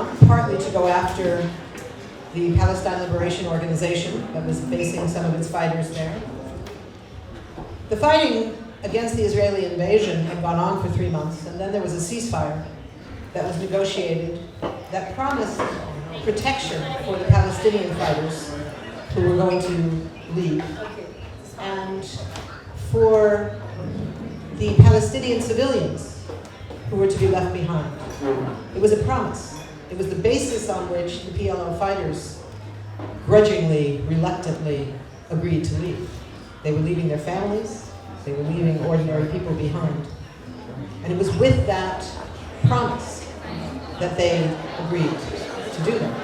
down, partly to go after the Palestine Liberation Organization that was basing some of its fighters there. The fighting against the Israeli invasion had gone on for 3 months, and then there was a ceasefire that was negotiated that promised protection for the Palestinian fighters who were going to leave, and for the Palestinian civilians who were to be left behind. It was a promise. It was the basis on which the PLO fighters grudgingly, reluctantly agreed to leave. They were leaving their families, they were leaving ordinary people behind. And it was with that promise that they agreed to do that.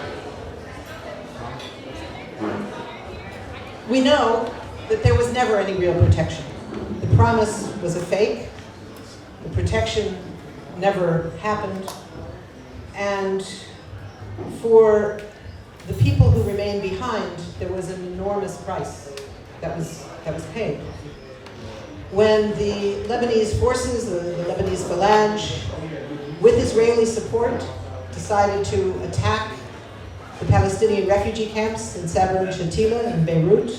We know that there was never any real protection. The promise was a fake. The protection never happened. And for the people who remained behind, there was an enormous price that was paid. When the Lebanese forces, the Lebanese phalange, with Israeli support, decided to attack the Palestinian refugee camps in Sabra Shatila in Beirut,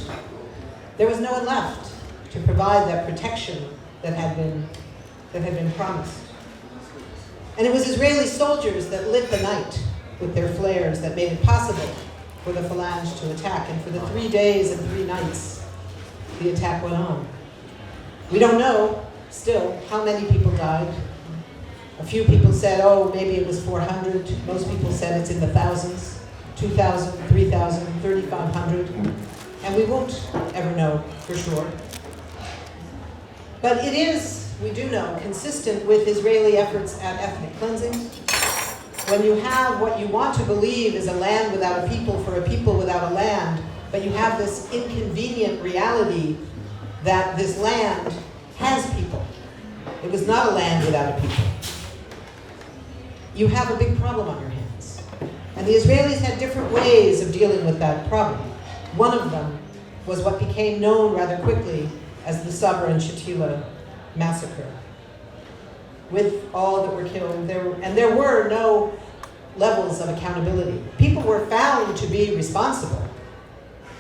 there was no one left to provide that protection that had been promised. And it was Israeli soldiers that lit the night with their flares that made it possible for the phalange to attack. And for the 3 days and 3 nights, the attack went on. We don't know still how many people died. A few people said, oh, maybe it was 400. Most people said it's in the thousands, 2,000, 3,000, 3,500. And we won't ever know for sure. But it is, we do know, consistent with Israeli efforts at ethnic cleansing. When you have what you want to believe is a land without a people for a people without a land, but you have this inconvenient reality that this land has people. It was not a land without a people. You have a big problem on your hands. And the Israelis had different ways of dealing with that problem. One of them was what became known rather quickly as the Sabra Shatila massacre. With all that were killed, there were no levels of accountability. People were found to be responsible,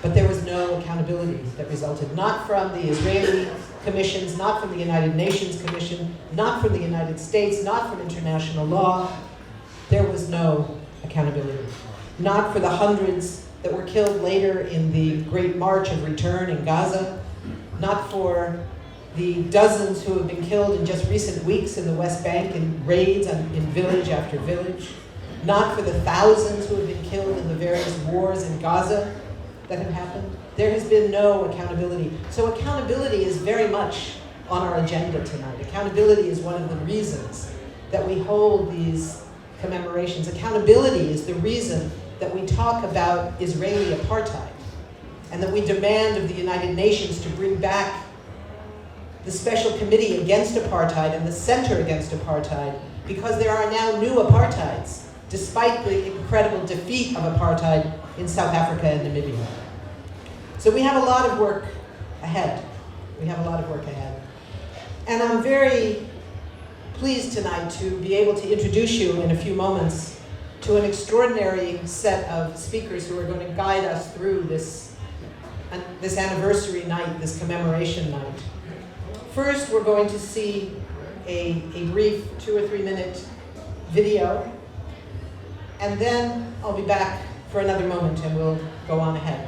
but there was no accountability that resulted. Not from the Israeli commissions, not from the United Nations Commission, not from the United States, not from international law. There was no accountability. Not for the hundreds that were killed later in the Great March of Return in Gaza, not for the dozens who have been killed in just recent weeks in the West Bank in raids in village after village, not for the thousands who have been killed in the various wars in Gaza that have happened. There has been no accountability. So accountability is very much on our agenda tonight. Accountability is one of the reasons that we hold these commemorations. Accountability is the reason that we talk about Israeli apartheid and that we demand of the United Nations to bring back the Special Committee Against Apartheid and the Center Against Apartheid, because there are now new apartheids, despite the incredible defeat of apartheid in South Africa and Namibia. So we have a lot of work ahead. We have a lot of work ahead. And I'm very pleased tonight to be able to introduce you in a few moments to an extraordinary set of speakers who are going to guide us through this anniversary night, this commemoration night. First, we're going to see a brief 2 or 3 minute video, and then I'll be back for another moment and we'll go on ahead.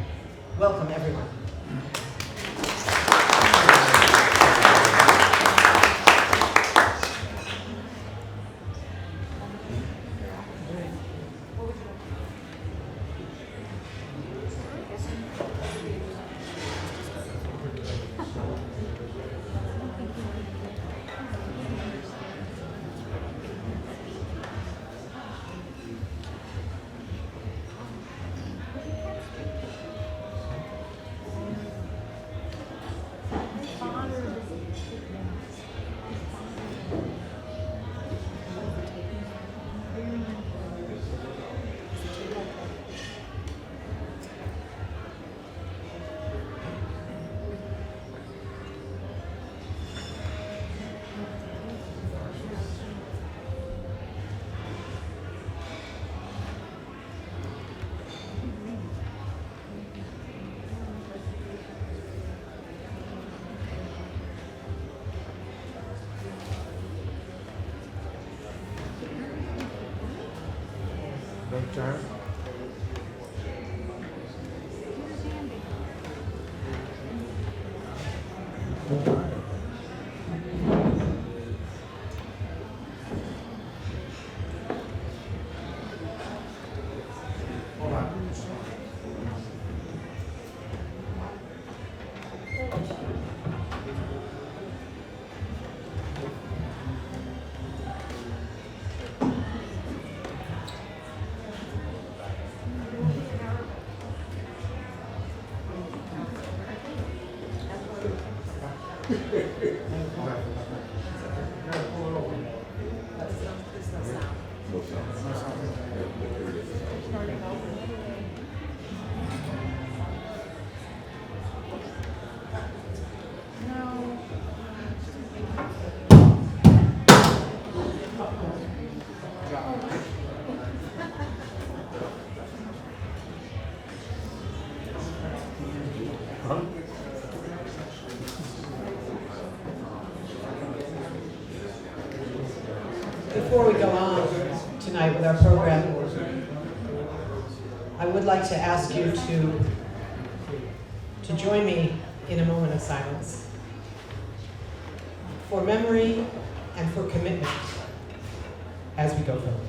Welcome, everyone. Good turn. Before we go on tonight with our program, I would like to ask you to join me in a moment of silence for memory and for commitment as we go forward.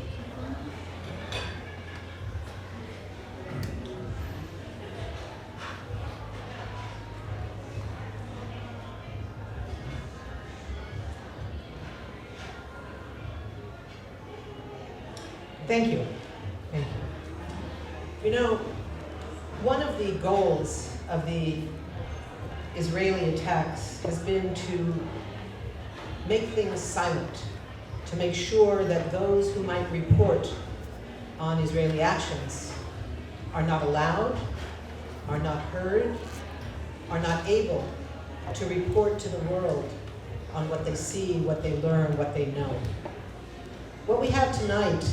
Thank you. Thank you. You know, one of the goals of the Israeli attacks has been to make things silent, to make sure that those who might report on Israeli actions are not allowed, are not heard, are not able to report to the world on what they see, what they learn, what they know. What we have tonight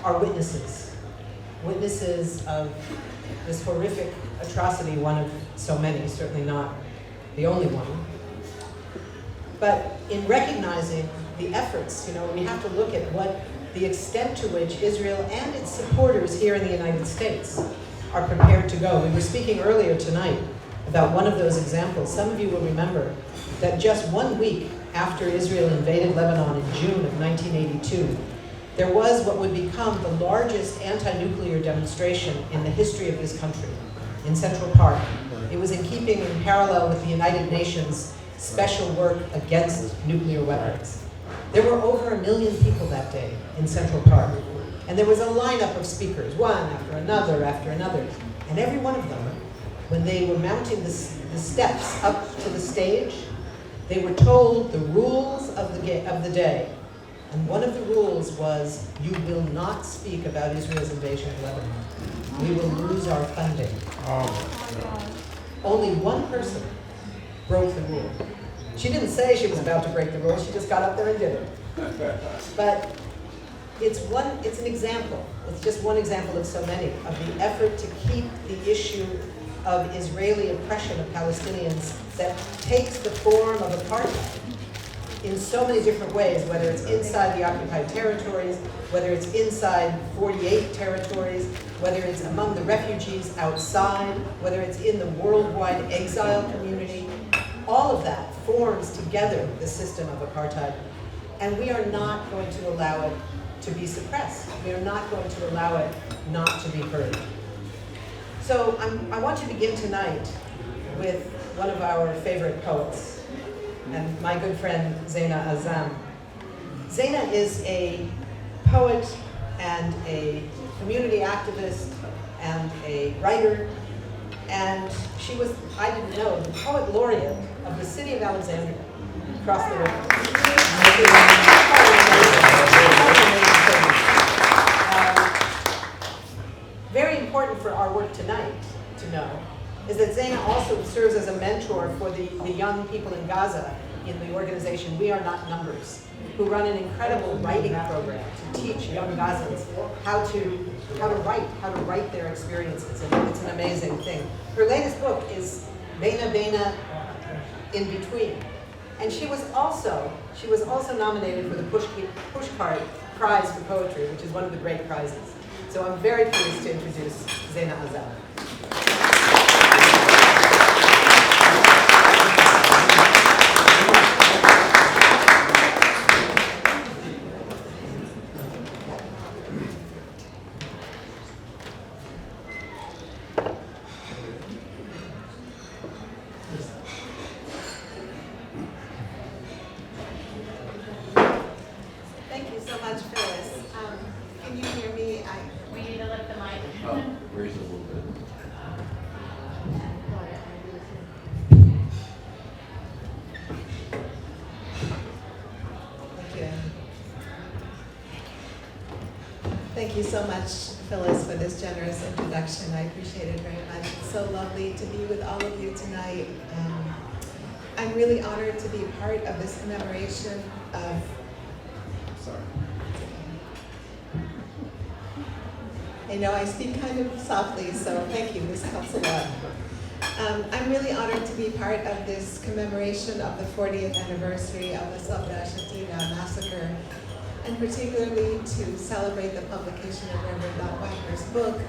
are witnesses of this horrific atrocity, one of so many, certainly not the only one. But in recognizing the efforts, we have to look at what the extent to which Israel and its supporters here in the United States are prepared to go. We were speaking earlier tonight about one of those examples. Some of you will remember that just 1 week after Israel invaded Lebanon in June of 1982, there was what would become the largest anti-nuclear demonstration in the history of this country in Central Park. It was in keeping in parallel with the United Nations special work against nuclear weapons. There were over 1 million people that day in Central Park. And there was a lineup of speakers, one after another after another. And every one of them, when they were mounting the steps up to the stage, they were told the rules of the day. And one of the rules was, you will not speak about Israel's invasion of Lebanon. We will lose our funding. Only one person broke the rule. She didn't say she was about to break the rule, she just got up there and did it. But it's an example, it's just one example of so many, of the effort to keep the issue of Israeli oppression of Palestinians that takes the form of apartheid in so many different ways, whether it's inside the occupied territories, whether it's inside 48 territories, whether it's among the refugees outside, whether it's in the worldwide exile community. All of that forms together the system of apartheid, and we are not going to allow it to be suppressed. We are not going to allow it not to be heard. So I want to begin tonight with one of our favorite poets, and my good friend Zaina Azam. Zaina is a poet and a community activist and a writer, and she was, I didn't know, the poet laureate of the city of Alexandria across the river. Very important for our work tonight to know is that Zaina also serves as a mentor for the young people in Gaza in the organization We Are Not Numbers, who run an incredible writing program to teach young Gazans how to write their experiences, and it's an amazing thing. Her latest book is Beina in Between, and she was also nominated for the Pushcart Prize for Poetry, which is one of the great prizes. So I'm very pleased to introduce Zeina Azar. Thank you so much, Phyllis. Can you hear me? We need to lift the mic. Oh, raise it a little bit. Thank you. Thank you so much, Phyllis, for this generous introduction. I appreciate it very much. It's so lovely to be with all of you tonight. I'm really honored to be part of this commemoration of. Sorry. I know I speak kind of softly, so thank you. This helps a lot. I'm really honored to be part of this commemoration of the 40th anniversary of the Sabra Shatila massacre, and particularly to celebrate the publication of Reverend Don Wagner's book,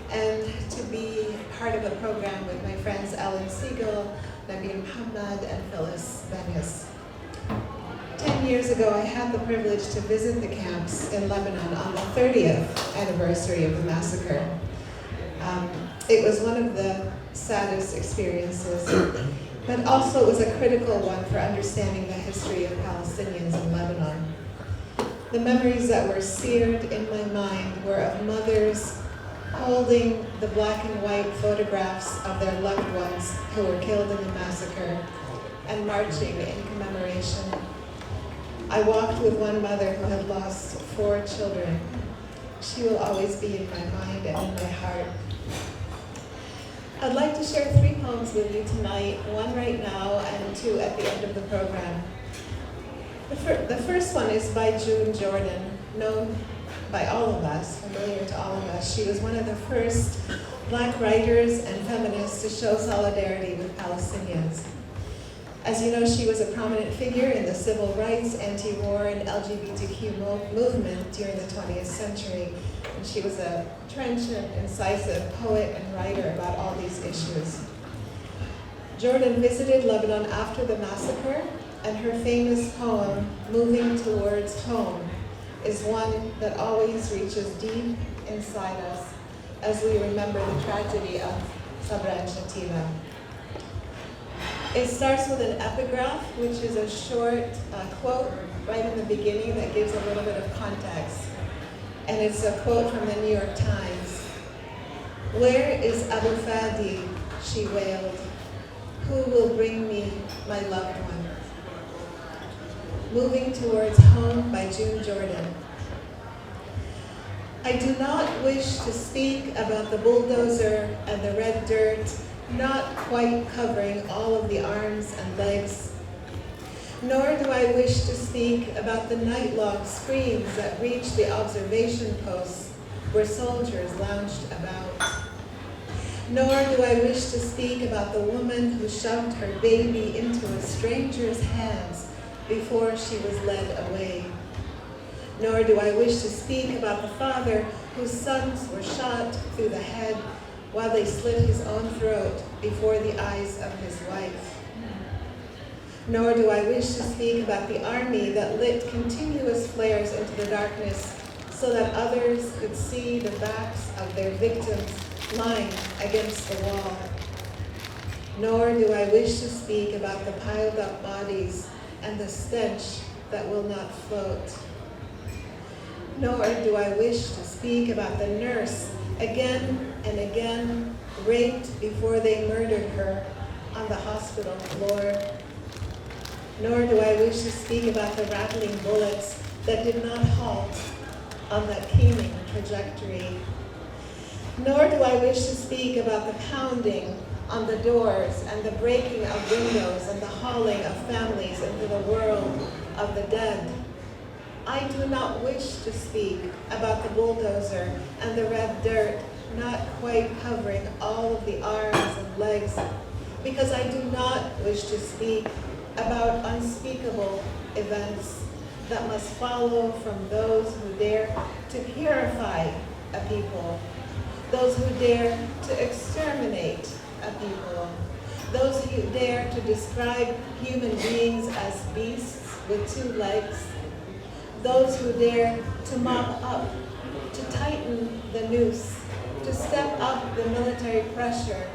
and to be part of a program with my friends Ellen Siegel, Nabil Mohamed, and Phyllis Bennis. 10 years ago, I had the privilege to visit the camps in Lebanon on the 30th anniversary of the massacre. It was one of the saddest experiences, but also it was a critical one for understanding the history of Palestinians in Lebanon. The memories that were seared in my mind were of mothers holding the black and white photographs of their loved ones who were killed in the massacre and marching in commemoration. I walked with one mother who had lost 4 children. She will always be in my mind and in my heart. I'd like to share 3 poems with you tonight, 1 right now and 2 at the end of the program. The first one is by June Jordan, known by all of us, familiar to all of us. She was one of the first Black writers and feminists to show solidarity with Palestinians. As you know, she was a prominent figure in the civil rights, anti-war, and LGBTQ movement during the 20th century. And she was a trenchant, incisive poet and writer about all these issues. Jordan visited Lebanon after the massacre, and her famous poem, Moving Towards Home, is one that always reaches deep inside us as we remember the tragedy of Sabra Shatila. It starts with an epigraph, which is a short quote right in the beginning that gives a little bit of context. And it's a quote from the New York Times. "Where is Abu Fadi?" she wailed. "Who will bring me my loved one?" Moving Towards Home by June Jordan. I do not wish to speak about the bulldozer and the red dirt not quite covering all of the arms and legs. Nor do I wish to speak about the night-long screams that reached the observation posts where soldiers lounged about. Nor do I wish to speak about the woman who shoved her baby into a stranger's hands before she was led away. Nor do I wish to speak about the father whose sons were shot through the head while they slit his own throat before the eyes of his wife. Nor do I wish to speak about the army that lit continuous flares into the darkness so that others could see the backs of their victims lying against the wall. Nor do I wish to speak about the piled up bodies and the stench that will not float. Nor do I wish to speak about the nurse again and again raped before they murdered her on the hospital floor. Nor do I wish to speak about the rattling bullets that did not halt on that keening trajectory. Nor do I wish to speak about the pounding on the doors and the breaking of windows and the hauling of families into the world of the dead. I do not wish to speak about the bulldozer and the red dirt not quite covering all of the arms and legs, because I do not wish to speak about unspeakable events that must follow from those who dare to purify a people, those who dare to exterminate a people, those who dare to describe human beings as beasts with 2 legs, those who dare to mop up, to tighten the noose, to step up the military pressure,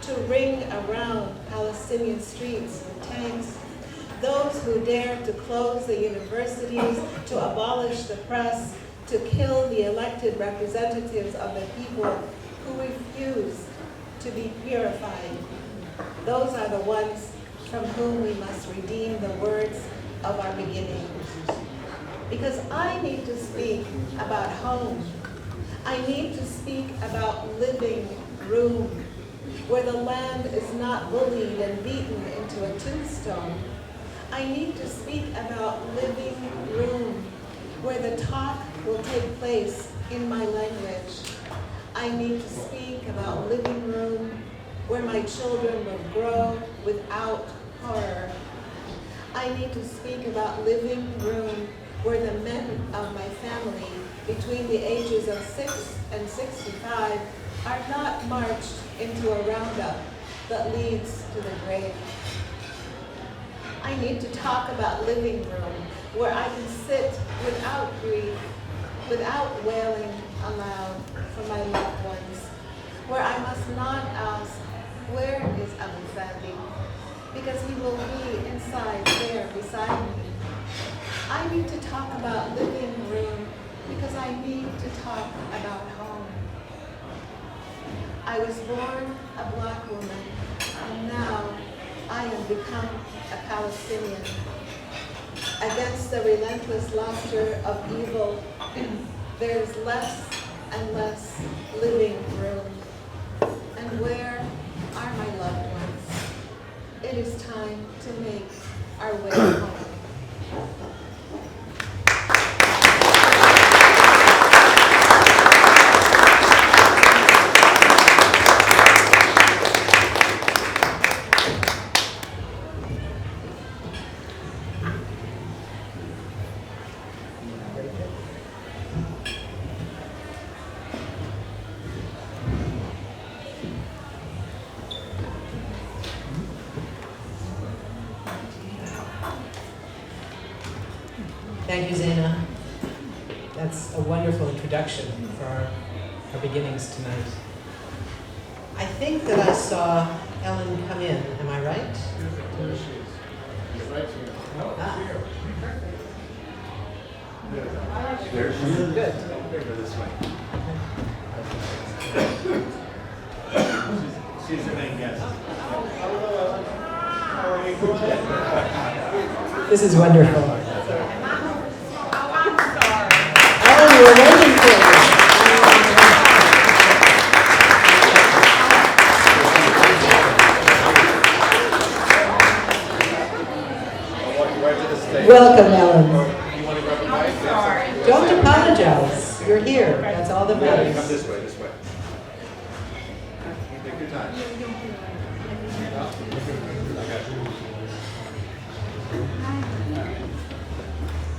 to ring around Palestinian streets with tanks, those who dare to close the universities, to abolish the press, to kill the elected representatives of the people who refuse to be purified. Those are the ones from whom we must redeem the words of our beginning. Because I need to speak about home. I need to speak about living room, where the land is not bullied and beaten into a tombstone. I need to speak about living room, where the talk will take place in my language. I need to speak about living room, where my children will grow without horror. I need to speak about living room, where the men of my family between the ages of 6 and 65 are not marched into a roundup that leads to the grave. I need to talk about living room, where I can sit without grief, without wailing aloud for my loved ones, where I must not ask, where is Abu Fadi? Because he will be inside there beside me. I need to talk about living room because I need to talk about home. I was born a Black woman, and now I have become a Palestinian. Against the relentless laughter of evil, there is less and less living room. And where are my loved ones? It is time to make our way home. Thank you, Zaina. That's a wonderful introduction for our beginnings tonight. I think that I saw Ellen come in. Am I right? There she is. She's right here. There she is. Good. Go this way. She's the main guest. This is wonderful. Ellen, we're waiting for you. Welcome, Ellen. You want to grab a mic? Don't apologize. You're here. That's all that Yeah, matters. come this way, this way. Take your time.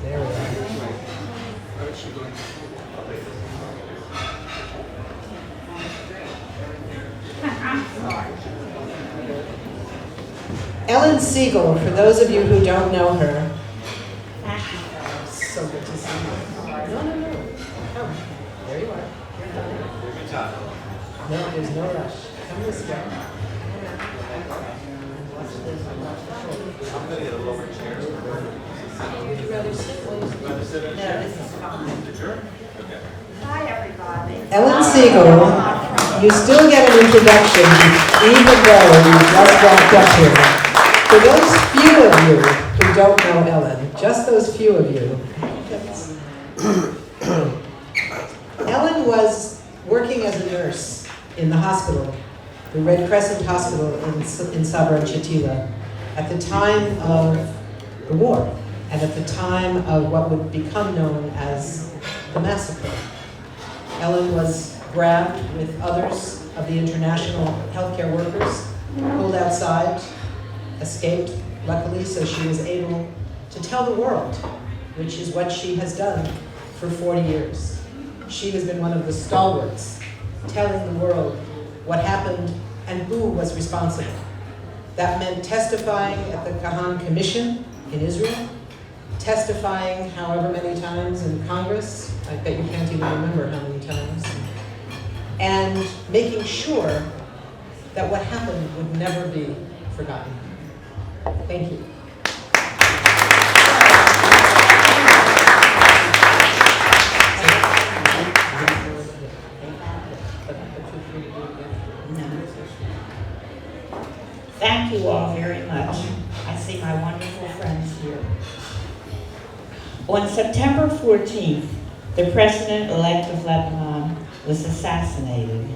There we are. Where is she going? I'll take this. Ellen Siegel, for those of you who don't know her. So good to see you. No. Come. There you are. Take your time. No, there's no rush. Come this way. I'm going to get a lower chair. Would you rather sit? Rather sit in a chair? This is fine. The chair? Okay. Hi, everybody. Ellen Siegel, you still get an introduction even though you just walked up here. For those few of you who don't know Ellen, just those few of you, Ellen was working as a nurse in the hospital, the Red Crescent Hospital in Sabra Shatila, at the time of the war, and at the time of what would become known as the massacre. Ellen was grabbed with others of the international healthcare workers, pulled outside, escaped, luckily, so she was able to tell the world, which is what she has done for 40 years. she has been one of the stalwarts telling the world what happened and who was responsible. That meant testifying at the Kahan Commission in Israel, testifying however many times in Congress, I bet you can't even remember how many times, and making sure that what happened would never be forgotten. Thank you. Thank you all very much. I see my wonderful friends here. On September 14th, the president-elect of Lebanon was assassinated.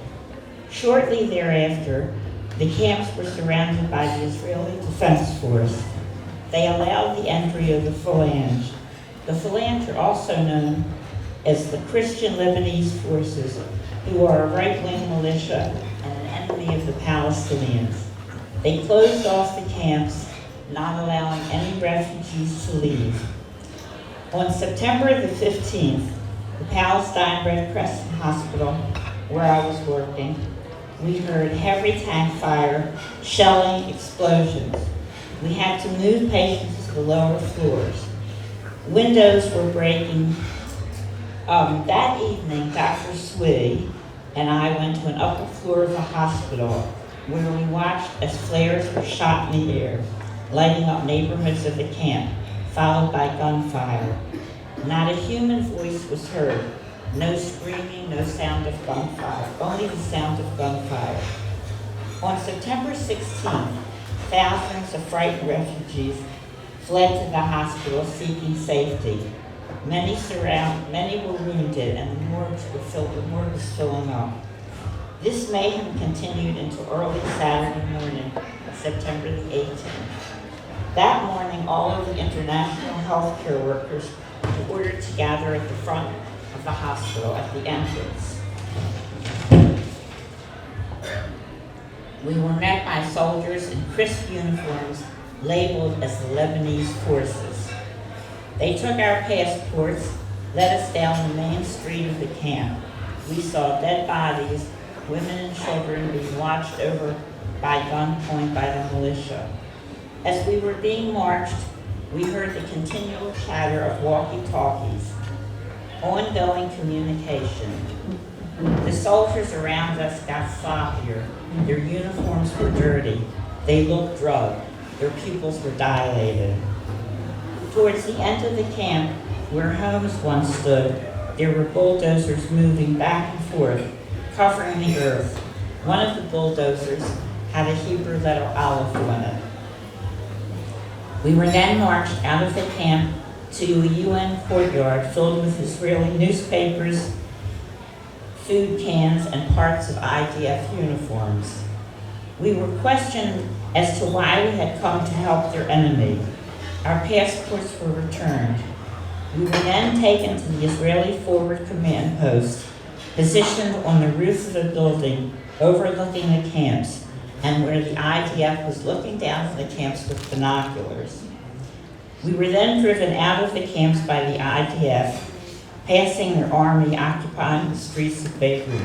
Shortly thereafter, the camps were surrounded by the Israeli Defense Force. They allowed the entry of the Phalange. The Phalange are also known as the Christian Lebanese Forces, who are a right-wing militia and an enemy of the Palestinians. They closed off the camps, not allowing any refugees to leave. On September the 15th, the Palestine Red Crescent Hospital, where I was working, we heard heavy tank fire, shelling, explosions. We had to move patients to the lower floors. Windows were breaking. That evening, Dr. Swee and I went to an upper floor of the hospital where we watched as flares were shot in the air, lighting up neighborhoods of the camp, followed by gunfire. Not a human voice was heard. No screaming, no sound of gunfire, only the sound of gunfire. On September 16th, thousands of frightened refugees fled to the hospital seeking safety. Many were wounded, and the morgue was filling up. This mayhem continued into early Saturday morning, September the 18th. That morning, all of the international healthcare workers were ordered to gather at the front of the hospital at the entrance. We were met by soldiers in crisp uniforms labeled as the Lebanese forces. They took our passports, led us down the main street of the camp. We saw dead bodies, women and children being watched over by gunpoint by the militia. As we were being marched, we heard the continual chatter of walkie-talkies, ongoing communication. The soldiers around us got sloppier. Their uniforms were dirty. They looked drugged. Their pupils were dilated. Towards the end of the camp, where homes once stood, there were bulldozers moving back and forth, covering the earth. One of the bulldozers had a Hebrew letter Aleph on it. We were then marched out of the camp to a UN courtyard filled with Israeli newspapers, food cans, and parts of IDF uniforms. We were questioned as to why we had come to help their enemy. Our passports were returned. We were then taken to the Israeli Forward Command Post, positioned on the roof of a building overlooking the camps, and where the IDF was looking down on the camps with binoculars. We were then driven out of the camps by the IDF, passing their army occupying the streets of Beirut.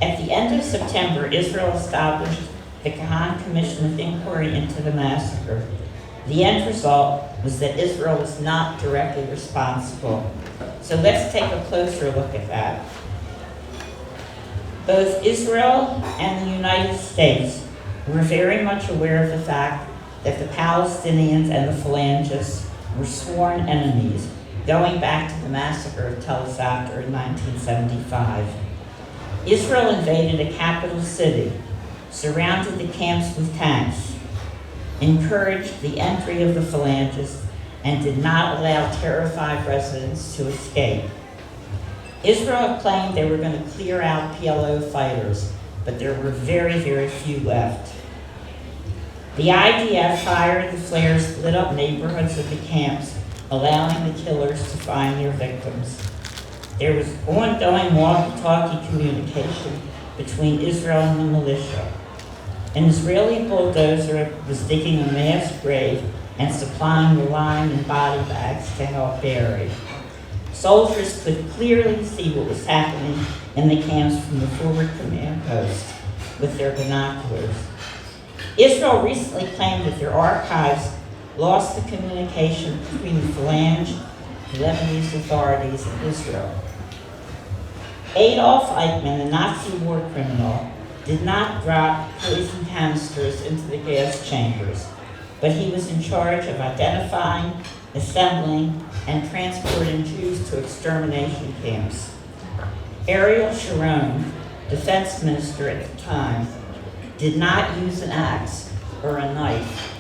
At the end of September, Israel established the Kahan Commission of Inquiry into the massacre. The end result was that Israel was not directly responsible. So let's take a closer look at that. Both Israel and the United States were very much aware of the fact that the Palestinians and the Phalangists were sworn enemies, going back to the massacre of Tel Aviv in 1975. Israel invaded a capital city, surrounded the camps with tanks, encouraged the entry of the Phalangists, and did not allow terrified residents to escape. Israel claimed they were going to clear out PLO fighters, but there were very, very few left. The IDF fired the flares lit up neighborhoods of the camps, allowing the killers to find their victims. There was ongoing walkie-talkie communication between Israel and the militia. An Israeli bulldozer was digging a mass grave and supplying the lime and body bags to help bury. Soldiers could clearly see what was happening in the camps from the forward command post with their binoculars. Israel recently claimed that their archives lost the communication between the Phalange, the Lebanese authorities, and Israel. Adolf Eichmann, the Nazi war criminal, did not drop poison canisters into the gas chambers, but he was in charge of identifying, assembling, and transporting Jews to extermination camps. Ariel Sharon, defense minister at the time, did not use an axe or a knife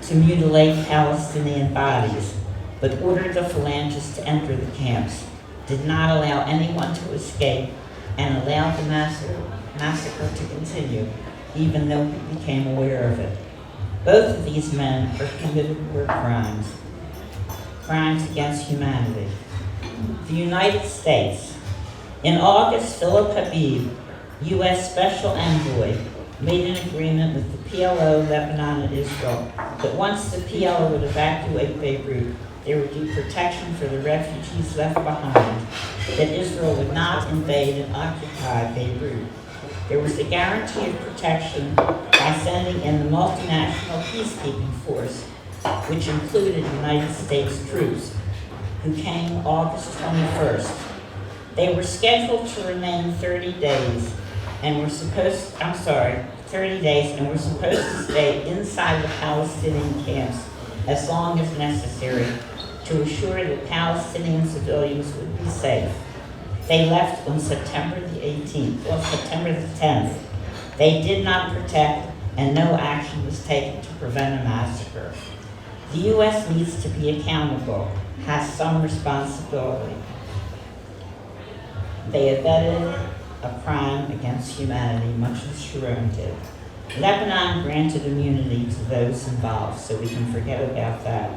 to mutilate Palestinian bodies, but ordered the Phalanges to enter the camps, did not allow anyone to escape, and allowed the massacre to continue, even though he became aware of it. Both of these men are committed war crimes, crimes against humanity. The United States. In August, Philip Habib, U.S. Special Envoy, made an agreement with the PLO, Lebanon, and Israel that once the PLO would evacuate Beirut, there would be protection for the refugees left behind, that Israel would not invade and occupy Beirut. There was a guarantee of protection by sending in the multinational peacekeeping force, which included United States troops, who came August 21st. They were scheduled to remain 30 days and were supposed to stay inside the Palestinian camps as long as necessary to assure that Palestinian civilians would be safe. They left on September the 10th. They did not protect, and no action was taken to prevent a massacre. The U.S. needs to be accountable, has some responsibility. They abetted a crime against humanity, much as Sharon did. Lebanon granted immunity to those involved, so we can forget about that.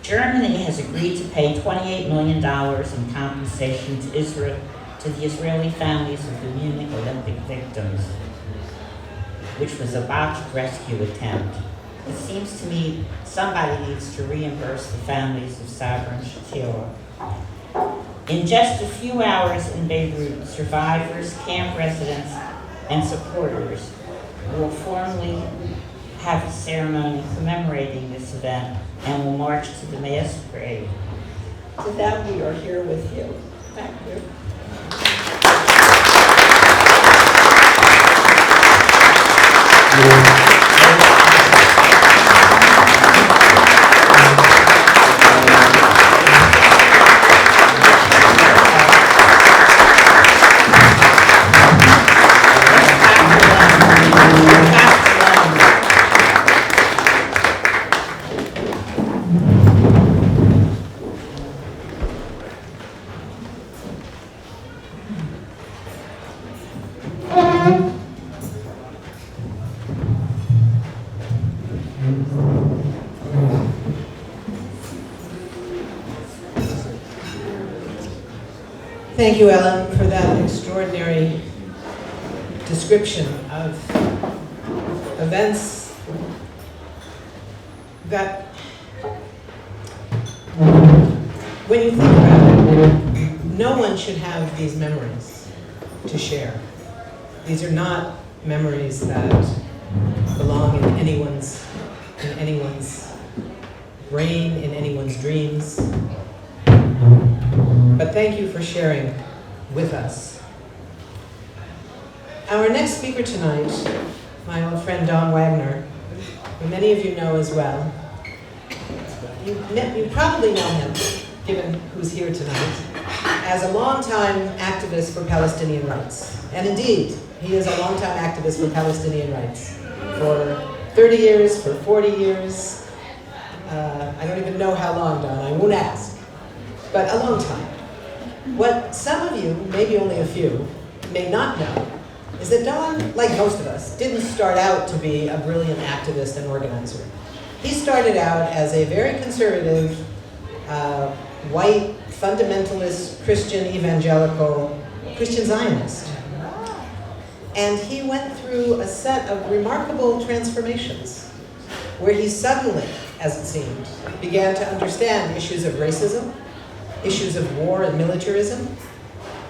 Germany has agreed to pay $28 million in compensation to the Israeli families of the Munich Olympic victims, which was a botched rescue attempt. It seems to me somebody needs to reimburse the families of Sabra and Shatila. In just a few hours in Beirut, survivors, camp residents, and supporters will formally have a ceremony commemorating this event and will march to the massacre. To that, we are here with you. Thank you. Thank you, Ellen, for that extraordinary description of events that, when you think about it, no one should have these memories to share. These are not memories that belong in anyone's brain, in anyone's dreams. But thank you for sharing with us. Our next speaker tonight, my old friend Don Wagner, who many of you know as well. You probably know him, given who's here tonight, as a longtime activist for Palestinian rights. And indeed, he is a longtime activist for Palestinian rights. For 30 years, for 40 years. I don't even know how long, Don, I won't ask. But a long time. What some of you, maybe only a few, may not know is that Don, like most of us, didn't start out to be a brilliant activist and organizer. He started out as a very conservative, white, fundamentalist, Christian, evangelical, Christian Zionist. And he went through a set of remarkable transformations where he suddenly, as it seemed, began to understand issues of racism, issues of war and militarism,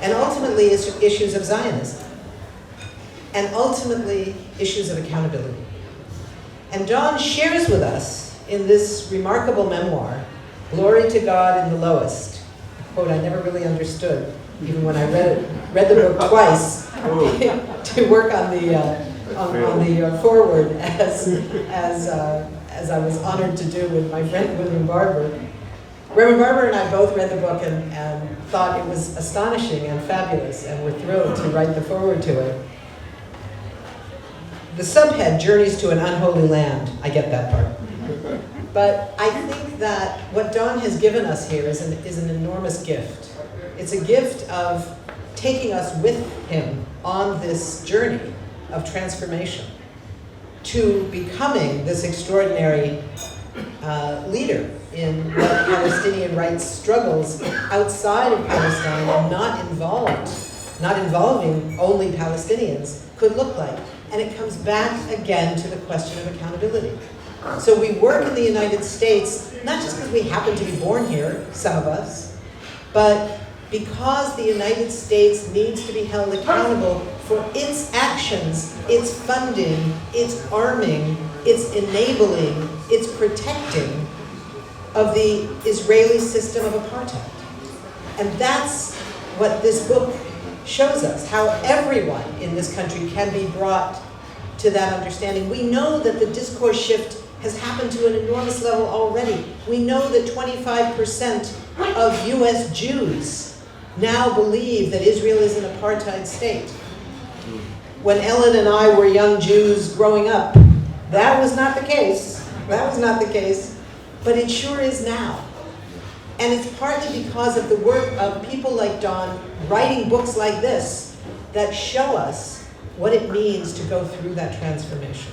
and ultimately issues of Zionism, and ultimately issues of accountability. And Don shares with us in this remarkable memoir, Glory to God in the Lowest, a quote I never really understood, even when I read the book twice to work on the foreword, as I was honored to do with my friend William Barber. Reverend Barber and I both read the book and thought it was astonishing and fabulous, and were thrilled to write the foreword to it. The subhead, Journeys to an Unholy Land, I get that part. But I think that what Don has given us here is an enormous gift. It's a gift of taking us with him on this journey of transformation to becoming this extraordinary leader in what Palestinian rights struggles outside of Palestine and not involving only Palestinians could look like. And it comes back again to the question of accountability. So we work in the United States, not just because we happen to be born here, some of us, but because the United States needs to be held accountable for its actions, its funding, its arming, its enabling, its protecting of the Israeli system of apartheid. And that's what this book shows us, how everyone in this country can be brought to that understanding. We know that the discourse shift has happened to an enormous level already. We know that 25% of US Jews now believe that Israel is an apartheid state. When Ellen and I were young Jews growing up, that was not the case. That was not the case, but it sure is now. And it's partly because of the work of people like Don writing books like this that show us what it means to go through that transformation.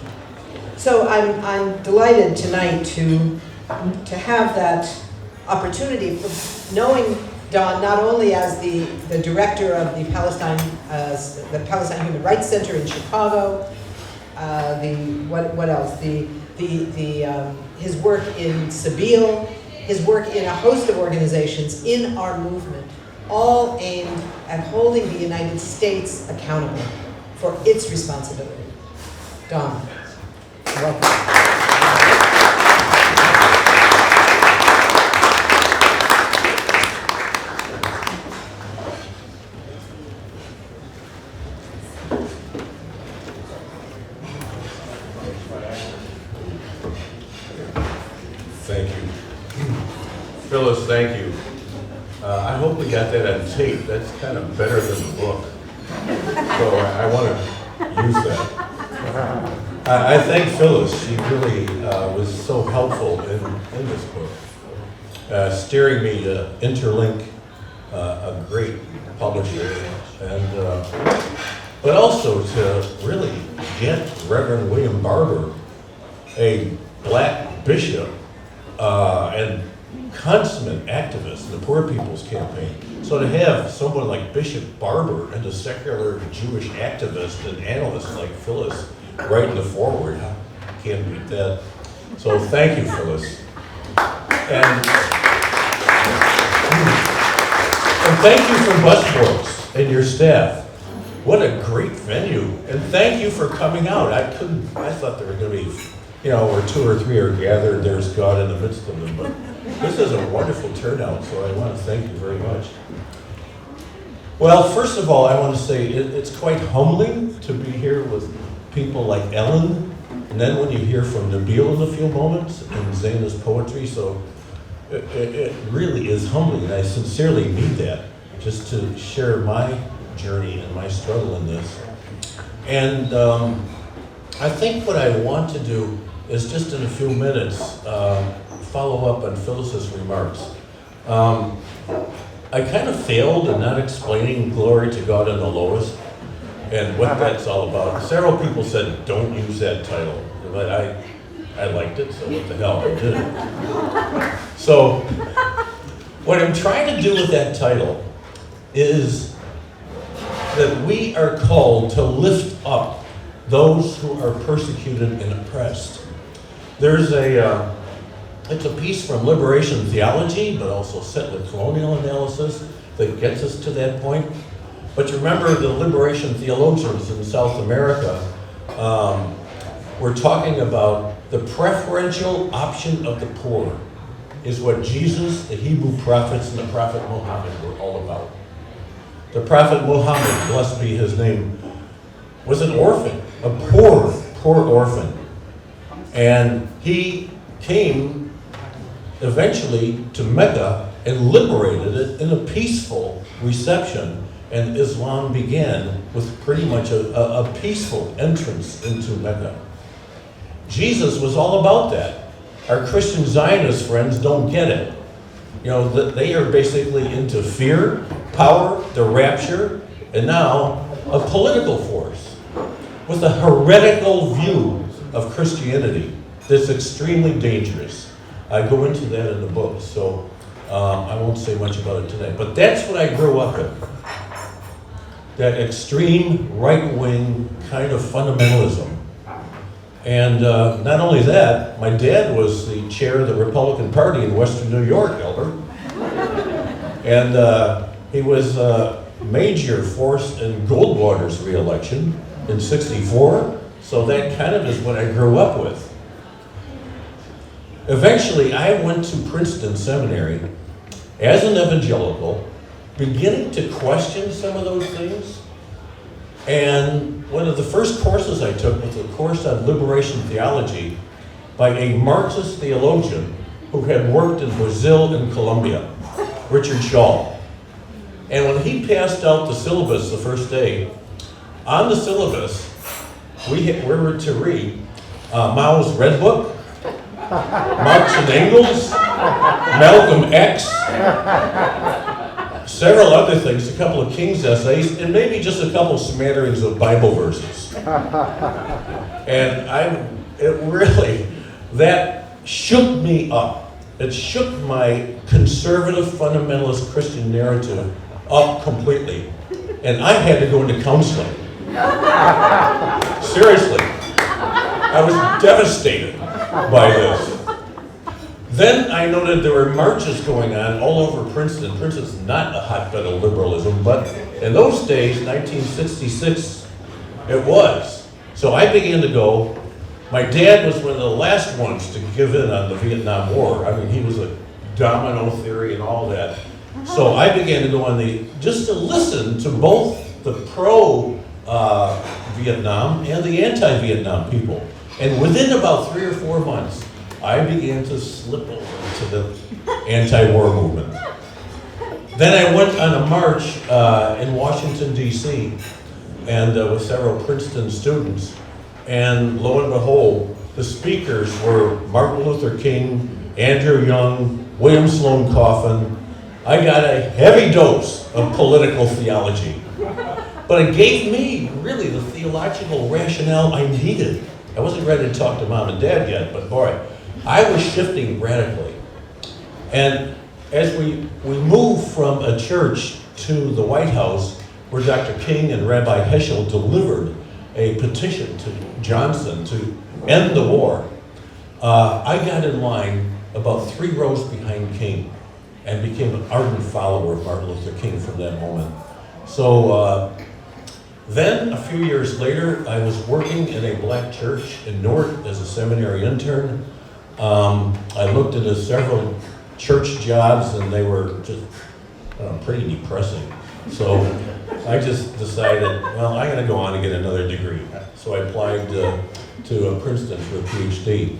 So I'm delighted tonight to have that opportunity for knowing Don not only as the director of the Palestine Human Rights Center in Chicago, what else? His work in Sabile, his work in a host of organizations in our movement, all aimed at holding the United States accountable for its responsibility. Don, welcome. Thank you. Phyllis, thank you. I hope we got that on tape. That's kind of better than the book. So I want to use that. I thank Phyllis. She really was so helpful in this book, steering me to interlink a great publisher, and but also to really get Reverend William Barber, a black bishop and consummate activist in the Poor People's Campaign. So to have someone like Bishop Barber and a secular Jewish activist and analyst like Phyllis writing the foreword, can't beat that. So thank you, Phyllis. And thank you for busboys and your staff. What a great venue. And thank you for coming out. I thought there were going to be, where two or three are gathered, there's God in the midst of them. But this is a wonderful turnout, so I want to thank you very much. Well, first of all, I want to say it's quite humbling to be here with people like Ellen, and then when you hear from Nabil in a few moments, and Zaina's poetry, so it really is humbling, and I sincerely need that, just to share my journey and my struggle in this. And I think what I want to do is just in a few minutes follow up on Phyllis's remarks. I kind of failed in not explaining Glory to God in the Lowest and what that's all about. Several people said, don't use that title, but I liked it, so what the hell, I did it. So what I'm trying to do with that title is that we are called to lift up those who are persecuted and oppressed. There's it's a piece from liberation theology, but also set with colonial analysis that gets us to that point. But you remember the liberation theologians in South America were talking about the preferential option of the poor is what Jesus, the Hebrew prophets, and the prophet Mohammed were all about. The prophet Mohammed, blessed be his name, was an orphan, a poor orphan. And he came eventually to Mecca and liberated it in a peaceful reception. And Islam began with pretty much a peaceful entrance into Mecca. Jesus was all about that. Our Christian Zionist friends don't get it. You know, they are basically into fear, power, the rapture, and now a political force with a heretical view of Christianity that's extremely dangerous. I go into that in the book, so I won't say much about it today. But that's what I grew up in. That extreme right-wing kind of fundamentalism. And not only that, my dad was the chair of the Republican Party in Western New York, Elder. And he was a major force in Goldwater's re-election in '64. So that kind of is what I grew up with. Eventually, I went to Princeton Seminary as an evangelical, beginning to question some of those things. And one of the first courses I took was a course on liberation theology by a Marxist theologian who had worked in Brazil and Colombia, Richard Shaw. And when he passed out the syllabus the first day, on the syllabus, we were to read Mao's Red Book, Marx and Engels, Malcolm X, several other things, a couple of King's essays, and maybe just a couple smatterings of Bible verses. And that shook me up. It shook my conservative fundamentalist Christian narrative up completely. And I had to go into counseling. Seriously. I was devastated by this. Then I noted there were marches going on all over Princeton. Princeton's not a hotbed of liberalism, but in those days, 1966, it was. So I began to go. My dad was one of the last ones to give in on the Vietnam War. I mean, he was a domino theory and all that. So I began to go on just to listen to both the pro-Vietnam and the anti-Vietnam people. And within about 3 or 4 months, I began to slip over to the anti-war movement. Then I went on a march in Washington, D.C. and with several Princeton students. And lo and behold, the speakers were Martin Luther King, Andrew Young, William Sloane Coffin. I got a heavy dose of political theology. But it gave me really the theological rationale I needed. I wasn't ready to talk to Mom and Dad yet, but boy, I was shifting radically. And as we moved from a church to the White House, where Dr. King and Rabbi Heschel delivered a petition to Johnson to end the war, I got in line about 3 rows behind King and became an ardent follower of Martin Luther King from that moment. So then, a few years later, I was working in a black church in Newark as a seminary intern. I looked into several church jobs and they were just pretty depressing. So I just decided, well, I'm gonna go on and get another degree. So I applied to Princeton for a PhD.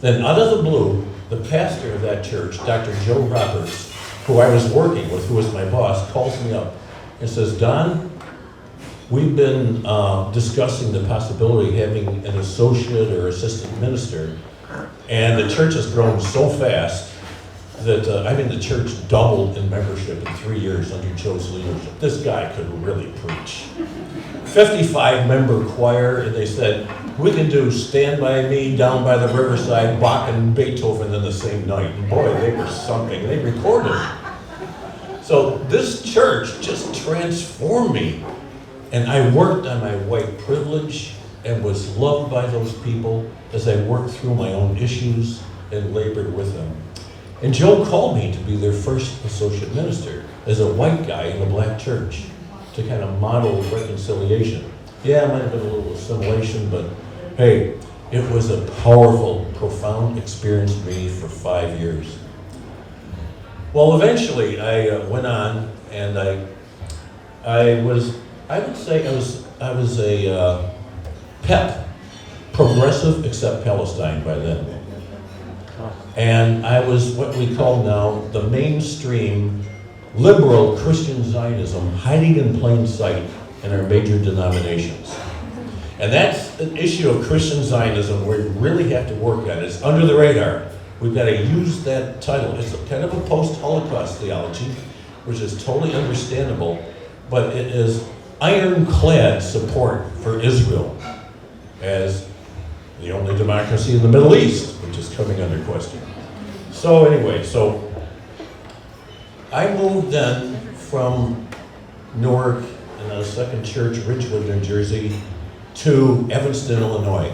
Then out of the blue, the pastor of that church, Dr. Joe Roberts, who I was working with, who was my boss, calls me up and says, Don, we've been discussing the possibility of having an associate or assistant minister, and the church has grown so fast that, the church doubled in membership in 3 years under Joe's leadership. This guy could really preach. 55-member choir, and they said, we can do Stand By Me, Down by the Riverside, Bach and Beethoven in the same night. And boy, they were something. They recorded. So this church just transformed me. And I worked on my white privilege, and was loved by those people as I worked through my own issues and labored with them. And Joe called me to be their first associate minister as a white guy in a black church to kind of model reconciliation. Yeah, it might have been a little assimilation, but hey, it was a powerful, profound experience for me for 5 years. Well, eventually I went on, and I would say I was a PEP, Progressive Except Palestine by then. And I was what we call now the mainstream liberal Christian Zionism hiding in plain sight in our major denominations. And that's an issue of Christian Zionism we really have to work on. It's under the radar. We've got to use that title. It's kind of a post-Holocaust theology, which is totally understandable, but it is ironclad support for Israel as the only democracy in the Middle East, which is coming under question. So anyway, I moved then from Newark and a second church, Ridgewood, New Jersey, to Evanston, Illinois.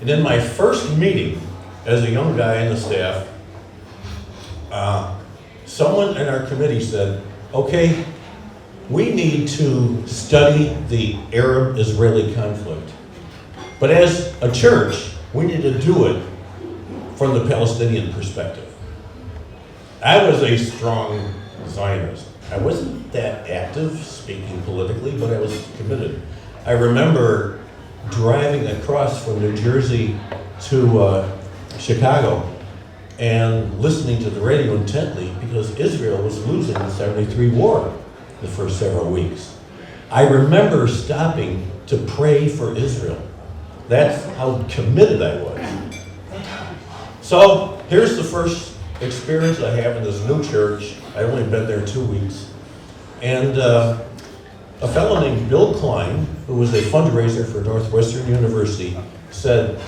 And in my first meeting as a young guy in the staff, someone in our committee said, okay, we need to study the Arab-Israeli conflict. But as a church, we need to do it from the Palestinian perspective. I was a strong Zionist. I wasn't that active speaking politically, but I was committed. I remember driving across from New Jersey to Chicago and listening to the radio intently because Israel was losing the 73 war the first several weeks. I remember stopping to pray for Israel. That's how committed I was. So here's the first experience I have in this new church. I've only been there 2 weeks. And a fellow named Bill Klein, who was a fundraiser for Northwestern University, said,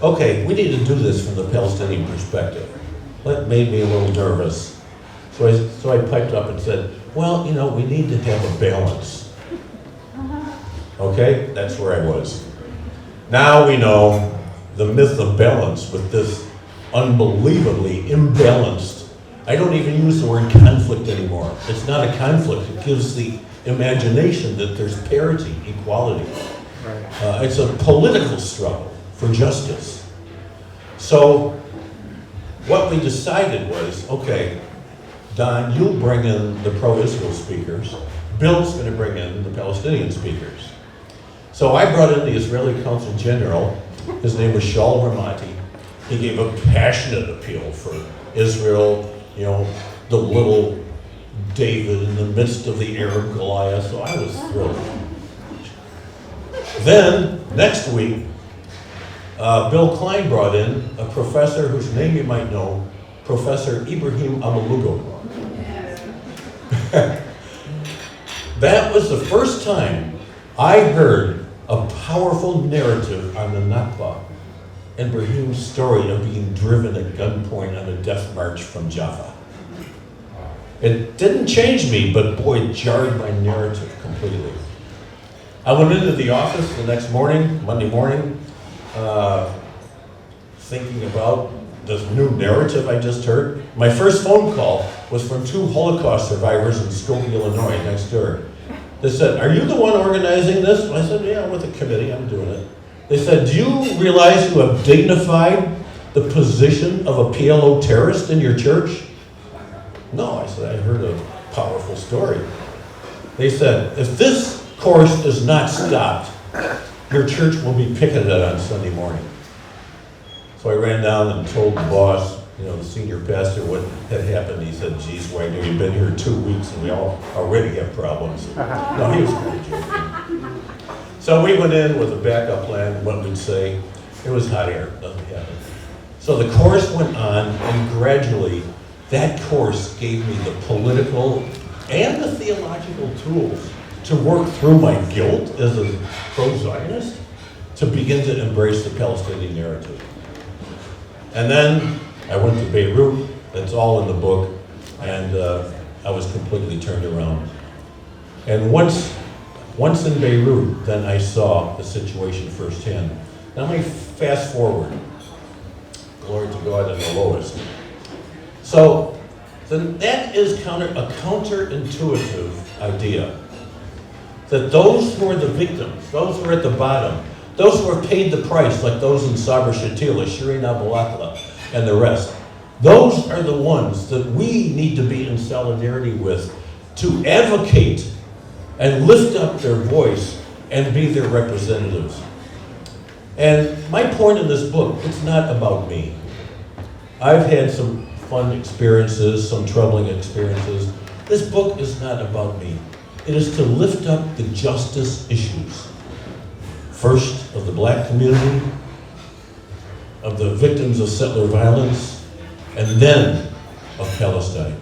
okay, we need to do this from the Palestinian perspective. That made me a little nervous. So I piped up and said, well, you know, we need to have a balance. Okay, that's where I was. Now we know the myth of balance with this unbelievably imbalanced, I don't even use the word conflict anymore. It's not a conflict, it gives the imagination that there's parity, equality. It's a political struggle for justice. So what we decided was, okay, Don, you'll bring in the pro-Israel speakers. Bill's going to bring in the Palestinian speakers. So I brought in the Israeli Consul General. His name was Shaul Ramati. He gave a passionate appeal for Israel, you know, the little David in the midst of the Arab Goliath, so I was thrilled. Then, next week, Bill Klein brought in a professor whose name you might know, Professor Ibrahim Amalugo. That was the first time I heard a powerful narrative on the Nakba and Ibrahim's story of being driven at gunpoint on a death march from Jaffa. It didn't change me, but boy, it jarred my narrative completely. I went into the office the next morning, Monday morning, thinking about this new narrative I just heard. My first phone call was from 2 Holocaust survivors in Skokie, Illinois, next door. They said, are you the one organizing this? I said, yeah, I'm with the committee, I'm doing it. They said, do you realize you have dignified the position of a PLO terrorist in your church? No, I said, I heard a powerful story. They said, if this course is not stopped, your church will be picketed on Sunday morning. So I ran down and told the boss, you know, the senior pastor, what had happened. He said, geez, Wagner, you've been here 2 weeks and we all already have problems. No, he was kind of joking. So we went in with a backup plan, what we'd say. It was hot air, nothing happened. So the course went on, and gradually that course gave me the political and the theological tools to work through my guilt as a pro-Zionist to begin to embrace the Palestinian narrative. And then I went to Beirut, that's all in the book, and I was completely turned around. And once Once in Beirut, then I saw the situation firsthand. Now let me fast forward. Glory to God in the lowest. So then that is a counterintuitive idea. That those who are the victims, those who are at the bottom, those who are paid the price, like those in Sabra Shatila, Nabil and the rest, those are the ones that we need to be in solidarity with to advocate and lift up their voice and be their representatives. And my point in this book, it's not about me. I've had some fun experiences, some troubling experiences. This book is not about me. It is to lift up the justice issues. First, of the black community, of the victims of settler violence, and then of Palestine.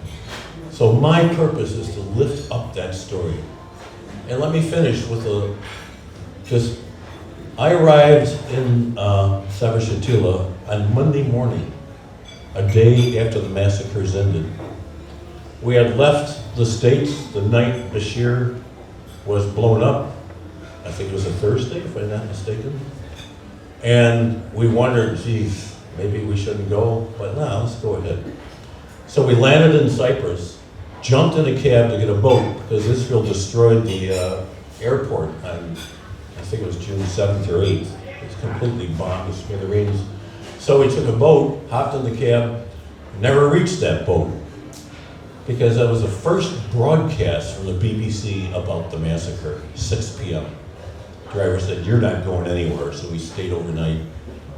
So my purpose is to lift up that story. And let me finish with I arrived in Sabra Shatila on Monday morning, a day after the massacres ended. We had left the States the night Bashir was blown up. I think it was a Thursday, if I'm not mistaken. And we wondered, geez, maybe we shouldn't go, but no, let's go ahead. So we landed in Cyprus, jumped in a cab to get a boat, because Israel destroyed the airport on, I think it was June 7th or 8th. It was completely bombed to smithereens. So we took a boat, hopped in the cab, never reached that boat, because that was the first broadcast from the BBC about the massacre, 6 p.m. Driver said, "You're not going anywhere," so we stayed overnight,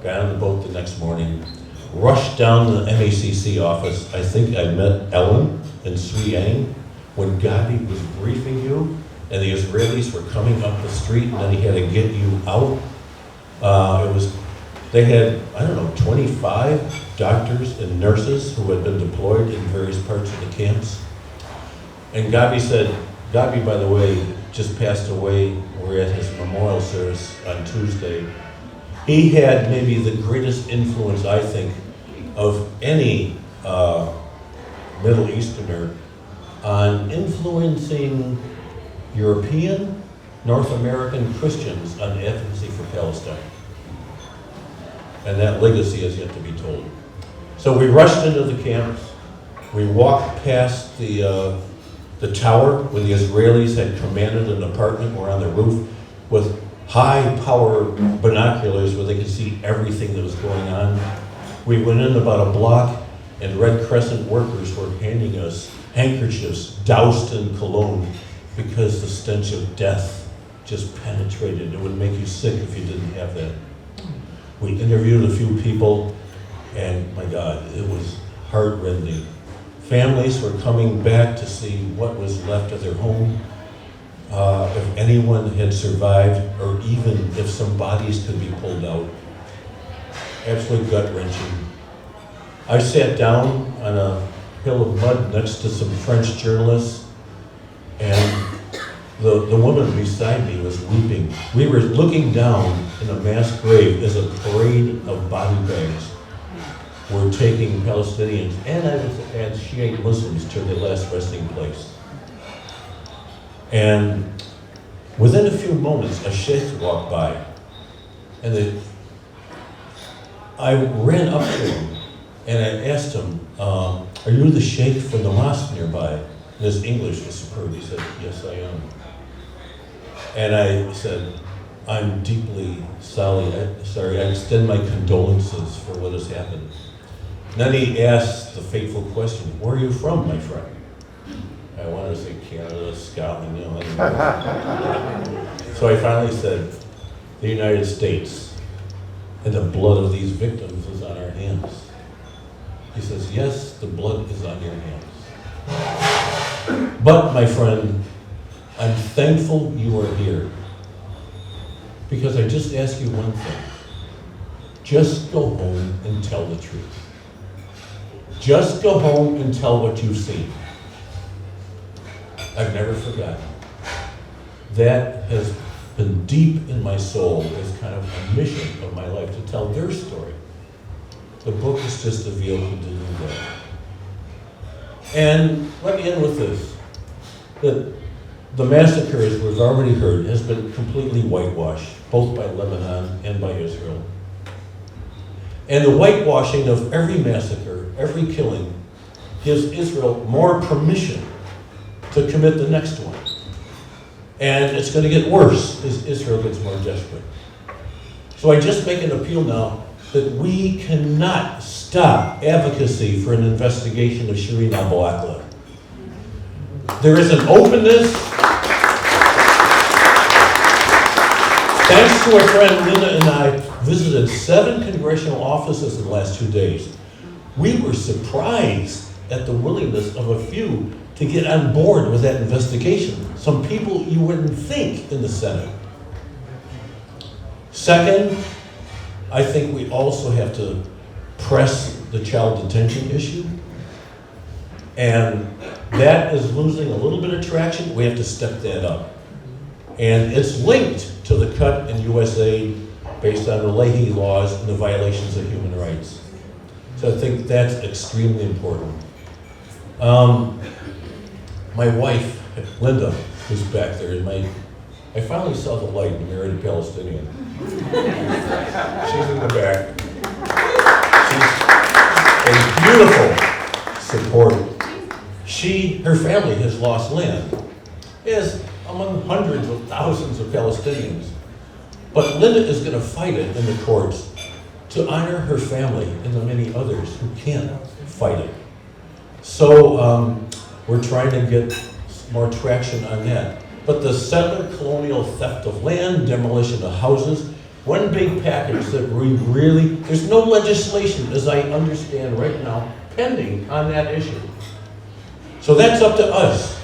got on the boat the next morning, rushed down to the MACC office. I think I met Ellen and Yang when Gabi was briefing you, and the Israelis were coming up the street, and then he had to get you out. They had, 25 doctors and nurses who had been deployed in various parts of the camps. And Gabi, by the way, just passed away. We're at his memorial service on Tuesday. He had maybe the greatest influence, I think, of any Middle Easterner on influencing European, North American Christians on advocacy for Palestine. And that legacy has yet to be told. So we rushed into the camps. We walked past the tower when the Israelis had commanded an apartment. We're on the roof with high-power binoculars where they could see everything that was going on. We went in about a block, and Red Crescent workers were handing us handkerchiefs doused in cologne because the stench of death just penetrated. It would make you sick if you didn't have that. We interviewed a few people, and my God, it was heart-rending. Families were coming back to see what was left of their home, if anyone had survived, or even if some bodies could be pulled out. Absolutely gut-wrenching. I sat down on a hill of mud next to some French journalists, and the woman beside me was weeping. We were looking down in a mass grave as a parade of body bags were taking Palestinians and Shiite Muslims to their last resting place. And within a few moments, a sheikh walked by, and I ran up to him and I asked him, "Are you the sheikh from the mosque nearby?" And his English was superb. He said, "Yes, I am." And I said, "I'm deeply sorry. I extend my condolences for what has happened." And then he asked the fateful question, "Where are you from, my friend?" I wanted to say Canada, Scotland, I didn't know. So I finally said, "The United States, and the blood of these victims is on our hands." He says, "Yes, the blood is on your hands. But, my friend, I'm thankful you are here, because I just ask you one thing. Just go home and tell the truth. Just go home and tell what you've seen." I've never forgotten. That has been deep in my soul as kind of a mission of my life, to tell their story. The book is just a vehicle to do that. And let me end with this, that the massacre, as we've already heard, has been completely whitewashed, both by Lebanon and by Israel. And the whitewashing of every massacre, every killing, gives Israel more permission to commit the next one. And it's going to get worse as Israel gets more desperate. So I just make an appeal now that we cannot stop advocacy for an investigation of Shireen Abu Akleh. There is an openness. Thanks to our friend Linda and I visited 7 congressional offices in the last 2 days. We were surprised at the willingness of a few to get on board with that investigation. Some people you wouldn't think in the Senate. Second, I think we also have to press the child detention issue. And that is losing a little bit of traction. We have to step that up. And it's linked to the cut in U.S. aid based on the Leahy laws and the violations of human rights. So I think that's extremely important. My wife, Linda, who's back there, I finally saw the light and married a Palestinian. She's in the back. She's a beautiful supporter. Her family has lost land, as among hundreds of thousands of Palestinians. But Linda is going to fight it in the courts to honor her family and the many others who can't fight it. So we're trying to get more traction on that. But the settler colonial theft of land, demolition of houses, one big package that we really, there's no legislation, as I understand right now, pending on that issue. So that's up to us.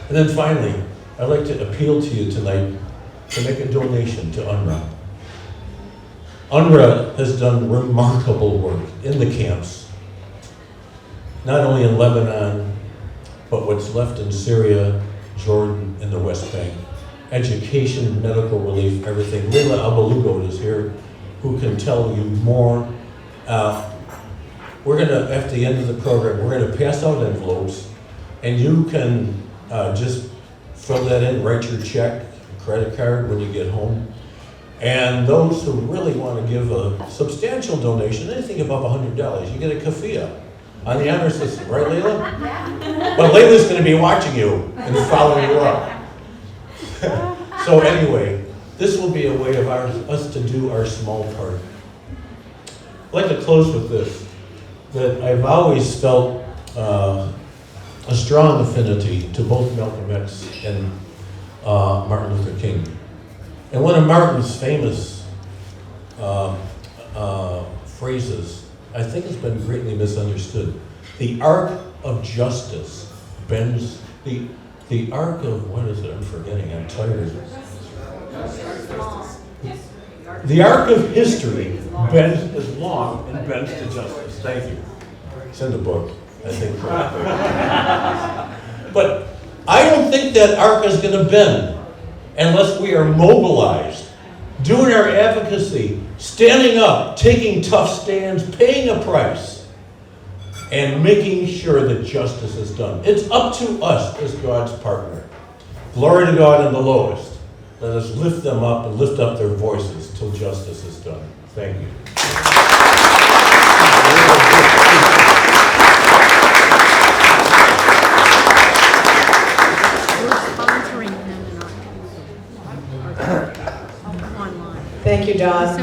And then finally, I'd like to appeal to you tonight to make a donation to UNRWA. UNRWA has done remarkable work in the camps, not only in Lebanon, but what's left in Syria, Jordan, and the West Bank. Education, medical relief, everything. Leila Abalugo is here, who can tell you more. We're gonna, after the end of the program, we're gonna pass out envelopes, and you can just fill that in, write your check, credit card when you get home. And those who really want to give a substantial donation, anything above $100, you get a kafia on the honor system, right, Leila? But Leila's going to be watching you and following you up. So anyway, this will be a way of us to do our small part. I'd like to close with this, that I've always felt a strong affinity to both Malcolm X and Martin Luther King. And one of Martin's famous phrases, I think has been greatly misunderstood. The arc of justice bends, the arc of, what is it, I'm forgetting, I'm tired. The arc of history bends as long and bends to justice. Thank you. It's in the book, I think. But I don't think that arc is going to bend unless we are mobilized, doing our advocacy, standing up, taking tough stands, paying a price, and making sure that justice is done. It's up to us as God's partner. Glory to God in the lowest. Let us lift them up and lift up their voices till justice is done. Thank you. Thank you, Don.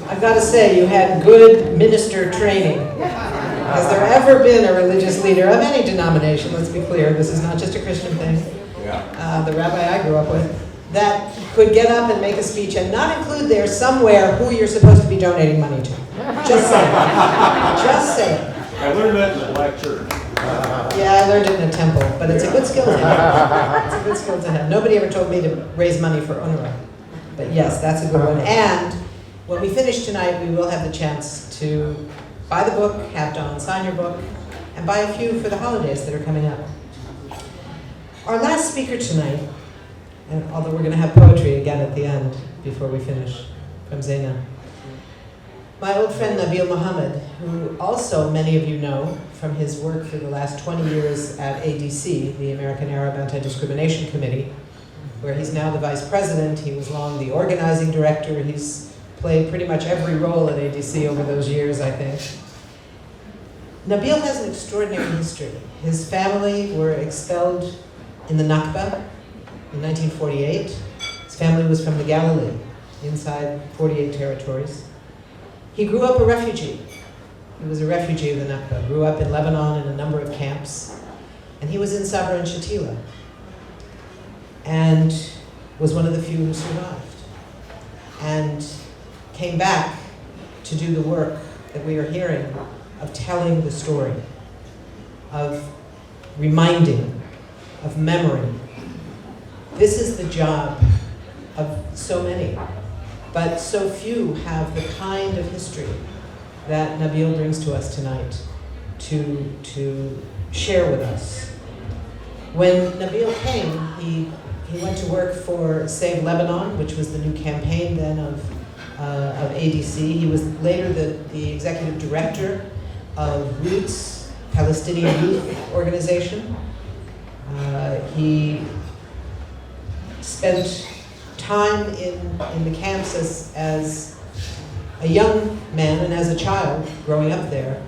I've got to say, you had good minister training. Has there ever been a religious leader of any denomination, let's be clear, this is not just a Christian thing, the rabbi I grew up with, that could get up and make a speech and not include there somewhere who you're supposed to be donating money to? Just saying. Just saying. I learned that in the black church. Yeah, I learned it in a temple, but it's a good skill to have. It's a good skill to have. Nobody ever told me to raise money for UNRWA. But yes, that's a good one. And when we finish tonight, we will have the chance to buy the book, have Don sign your book, and buy a few for the holidays that are coming up. Our last speaker tonight, and although we're going to have poetry again at the end before we finish from Zaina, My old friend Nabil Mohamed, who also many of you know from his work for the last 20 years at ADC, the American Arab Anti-Discrimination Committee, where he's now the vice president. He was long the organizing director. He's played pretty much every role at ADC over those years, I think. Nabil has an extraordinary history. His family were expelled in the Nakba in 1948. His family was from the Galilee, inside 48 territories. He grew up a refugee. He was a refugee of the Nakba, grew up in Lebanon in a number of camps, and he was in Sabra Shatila, and was one of the few who survived, and came back to do the work that we are hearing of telling the story, of reminding, of memory. This is the job of so many, but so few have the kind of history that Nabil brings to us tonight to share with us. When Nabil came, he went to work for Save Lebanon, which was the new campaign then of ADC. He was later the executive director of Roots, Palestinian youth organization. He spent time in the camps as a young man and as a child growing up there,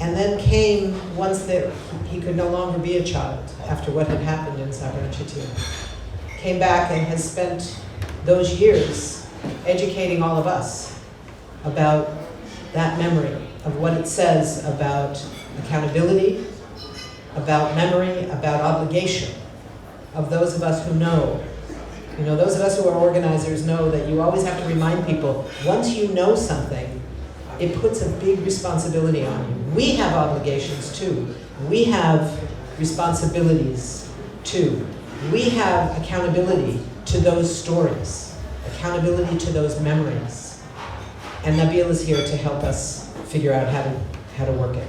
and then came once that he could no longer be a child after what had happened in Sabra and Shatila. Came back and has spent those years educating all of us about that memory, of what it says about accountability, about memory, about obligation, of those of us who know. You know, those of us who are organizers know that you always have to remind people, once you know something, it puts a big responsibility on you. We have obligations too. We have responsibilities too. We have accountability to those stories, accountability to those memories. And Nabil is here to help us figure out how to work it.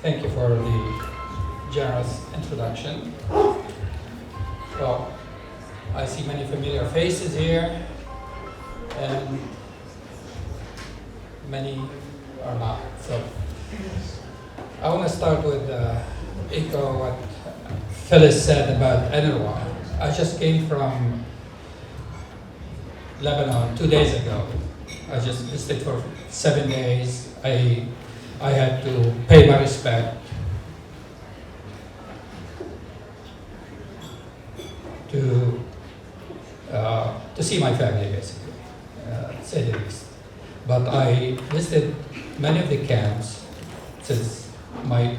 Thank you for the generous introduction. Well, I see many familiar faces here, and many are not. So I want to start with echo what Phyllis said about UNRWA. I just came from Lebanon 2 days ago. I just visited for 7 days. I had to pay my respect to see my family, basically, to say the least. But I visited many of the camps, since my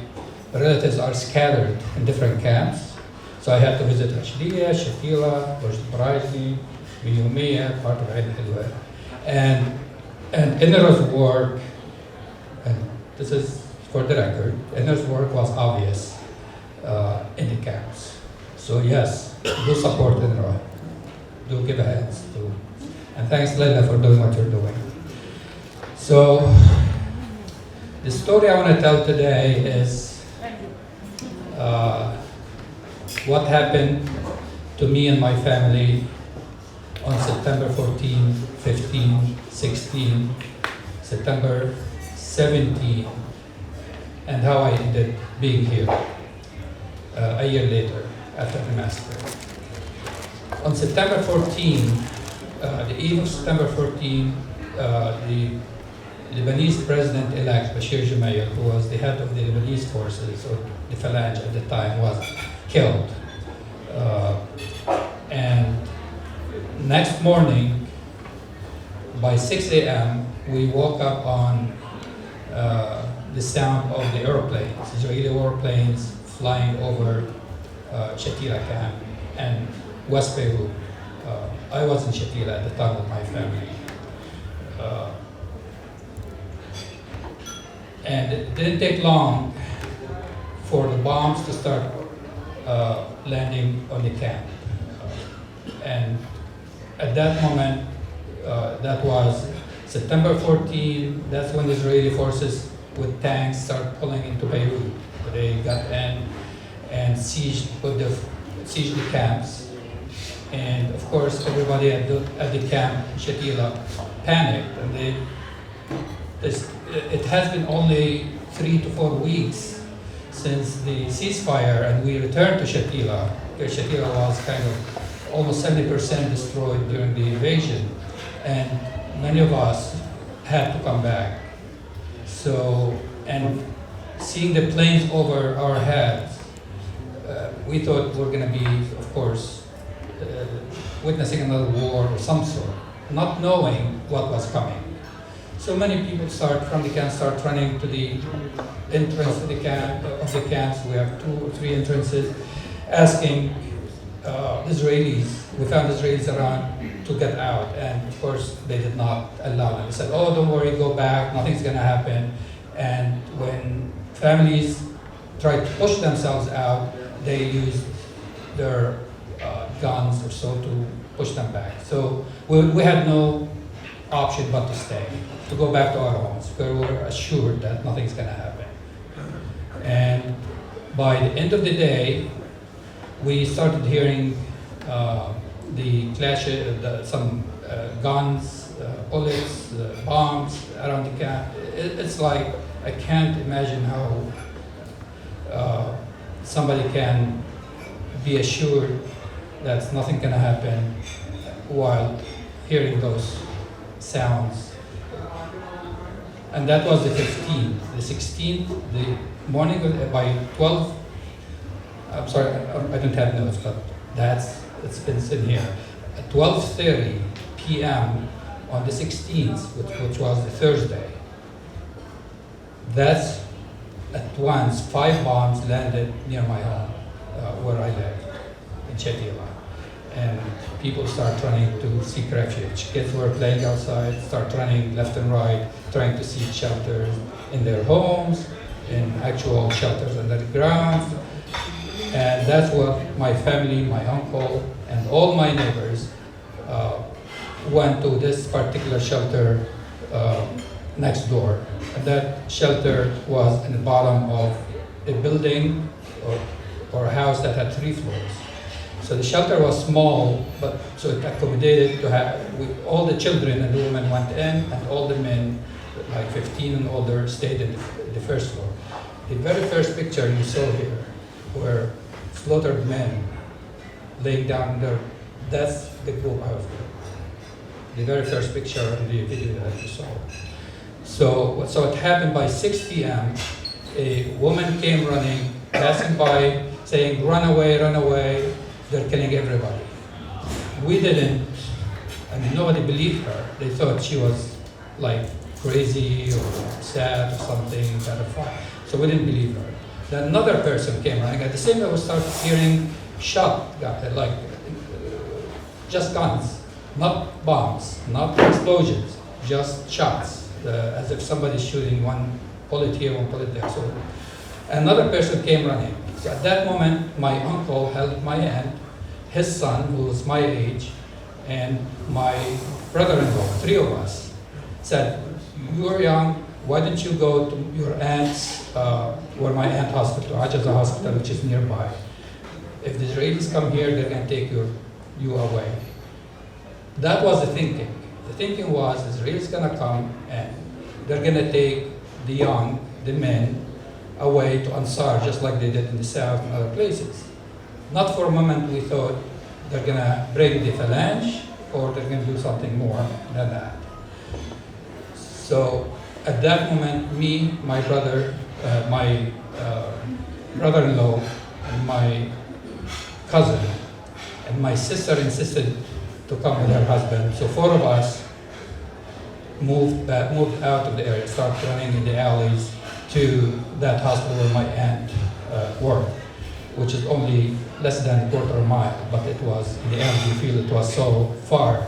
relatives are scattered in different camps. So I had to visit Ashliya, Shatila, Barazni, Biyumiyya, part of Ain Hilwa. And Inner's work, and this is for the record, Inner's work was obvious in the camps. So yes, do support Inner. Do give hands to, and thanks Linda for doing what you're doing. So the story I want to tell today is what happened to me and my family on September 14, 15, 16, September 17, and how I ended being here a year later after the massacre. On September 14, the eve of September 14, the Lebanese president-elect Bashir Gemayel, who was the head of the Lebanese forces, or the Phalange at the time, was killed. And next morning, by 6 a.m., we woke up on the sound of the airplanes, Israeli warplanes flying over Shatila camp and West Beirut. I was in Shatila at the time with my family. And it didn't take long for the bombs to start landing on the camp. And at that moment, that was September 14, that's when the Israeli forces with tanks started pulling into Beirut. They got in and sieged the camps. And of course, everybody at the camp, Shatila, panicked. And it has been only 3 to 4 weeks since the ceasefire, and we returned to Shatila. Because Shatila was kind of almost 70% destroyed during the invasion, and many of us had to come back. So, and seeing the planes over our heads, we thought we were going to be, of course, witnessing another war of some sort, not knowing what was coming. So many people from the camp start running to the entrance of the camps. We have 2 or 3 entrances, asking Israelis. We found Israelis around to get out, and of course they did not allow them. They said, "Oh, don't worry, go back. Nothing's going to happen." And when families tried to push themselves out, they used their guns or so to push them back. So we had no option but to stay, to go back to our homes. We were assured that nothing's going to happen. And by the end of the day, we started hearing the clash, some guns, bullets, bombs around the camp. It's like, I can't imagine how somebody can be assured that nothing can happen while hearing those sounds. And that was the 15th. The 16th, the morning by 12, I'm sorry, I don't have notes, but it's been in here. At 12:30 p.m. on the 16th, which was the Thursday, that's at once 5 bombs landed near my home, where I live, in Shatila. And people start running to seek refuge. Kids were playing outside, start running left and right, trying to seek shelters in their homes, in actual shelters under the ground. And that's what my family, my uncle, and all my neighbors went to this particular shelter next door. And that shelter was in the bottom of a building or a house that had 3 floors. So the shelter was small, but so it accommodated to have, all the children and the women went in, and all the men, like 15 and older, stayed in the first floor. The very first picture you saw here were slaughtered men laying down there. That's the group I was with. The very first picture in the video that you saw. So it happened by 6 p.m. A woman came running, passing by, saying, "Run away, run away. They're killing everybody." We didn't, nobody believed her. They thought she was like crazy or sad or something, kind of fun. So we didn't believe her. Then another person came running. At the same time, we started hearing like just guns, not bombs, not explosions, just shots, as if somebody's shooting one bullet here, one bullet there. So another person came running. So at that moment, my uncle held my hand, his son, who was my age, and my brother-in-law, 3 of us, said, "You're young, why don't you go to your aunt's, where my aunt hospital, Ajaza hospital, which is nearby. If the Israelis come here, they're going to take you away." That was the thinking. The thinking was, the Israelis going to come and they're going to take the young, the men, away to Ansar, just like they did in the south and other places. Not for a moment we thought they're going to bring the phalange or they're going to do something more than that. So at that moment, me, my brother, my brother-in-law, and my cousin, and my sister insisted to come with her husband. So 4 of us moved out of the area, started running in the alleys to that hospital where my aunt worked, which is only less than a quarter of a mile, but it was, in the end, we feel it was so far.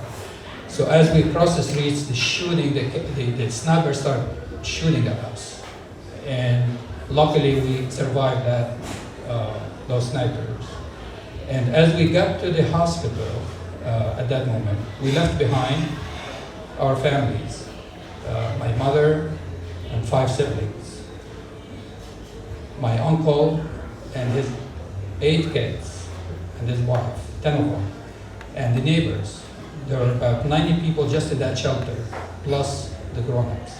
So as we crossed the streets, the shooting, the snipers started shooting at us. And luckily we survived that, those snipers. And as we got to the hospital at that moment, we left behind our families my mother and 5 siblings, my uncle and his 8 kids, and his wife, 10 of them, and the neighbors. There were about 90 people just in that shelter, plus the grown-ups.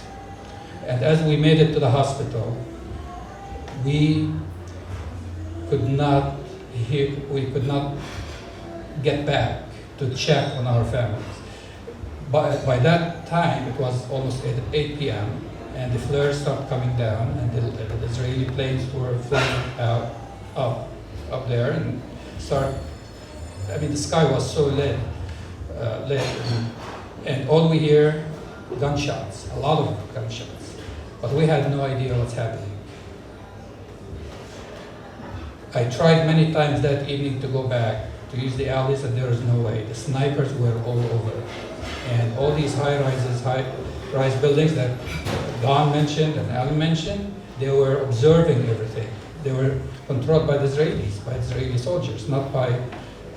And as we made it to the hospital, we could not get back to check on our families. By that time, it was almost 8 p.m., and the flares started coming down, and the Israeli planes were flying out up there, and the sky was so lit, and all we hear, gunshots, a lot of gunshots, but we had no idea what's happening. I tried many times that evening to go back to use the alleys, and there was no way. The snipers were all over, and all these high-rise buildings that Don mentioned and Alan mentioned, they were observing everything. They were controlled by the Israelis, by Israeli soldiers, not by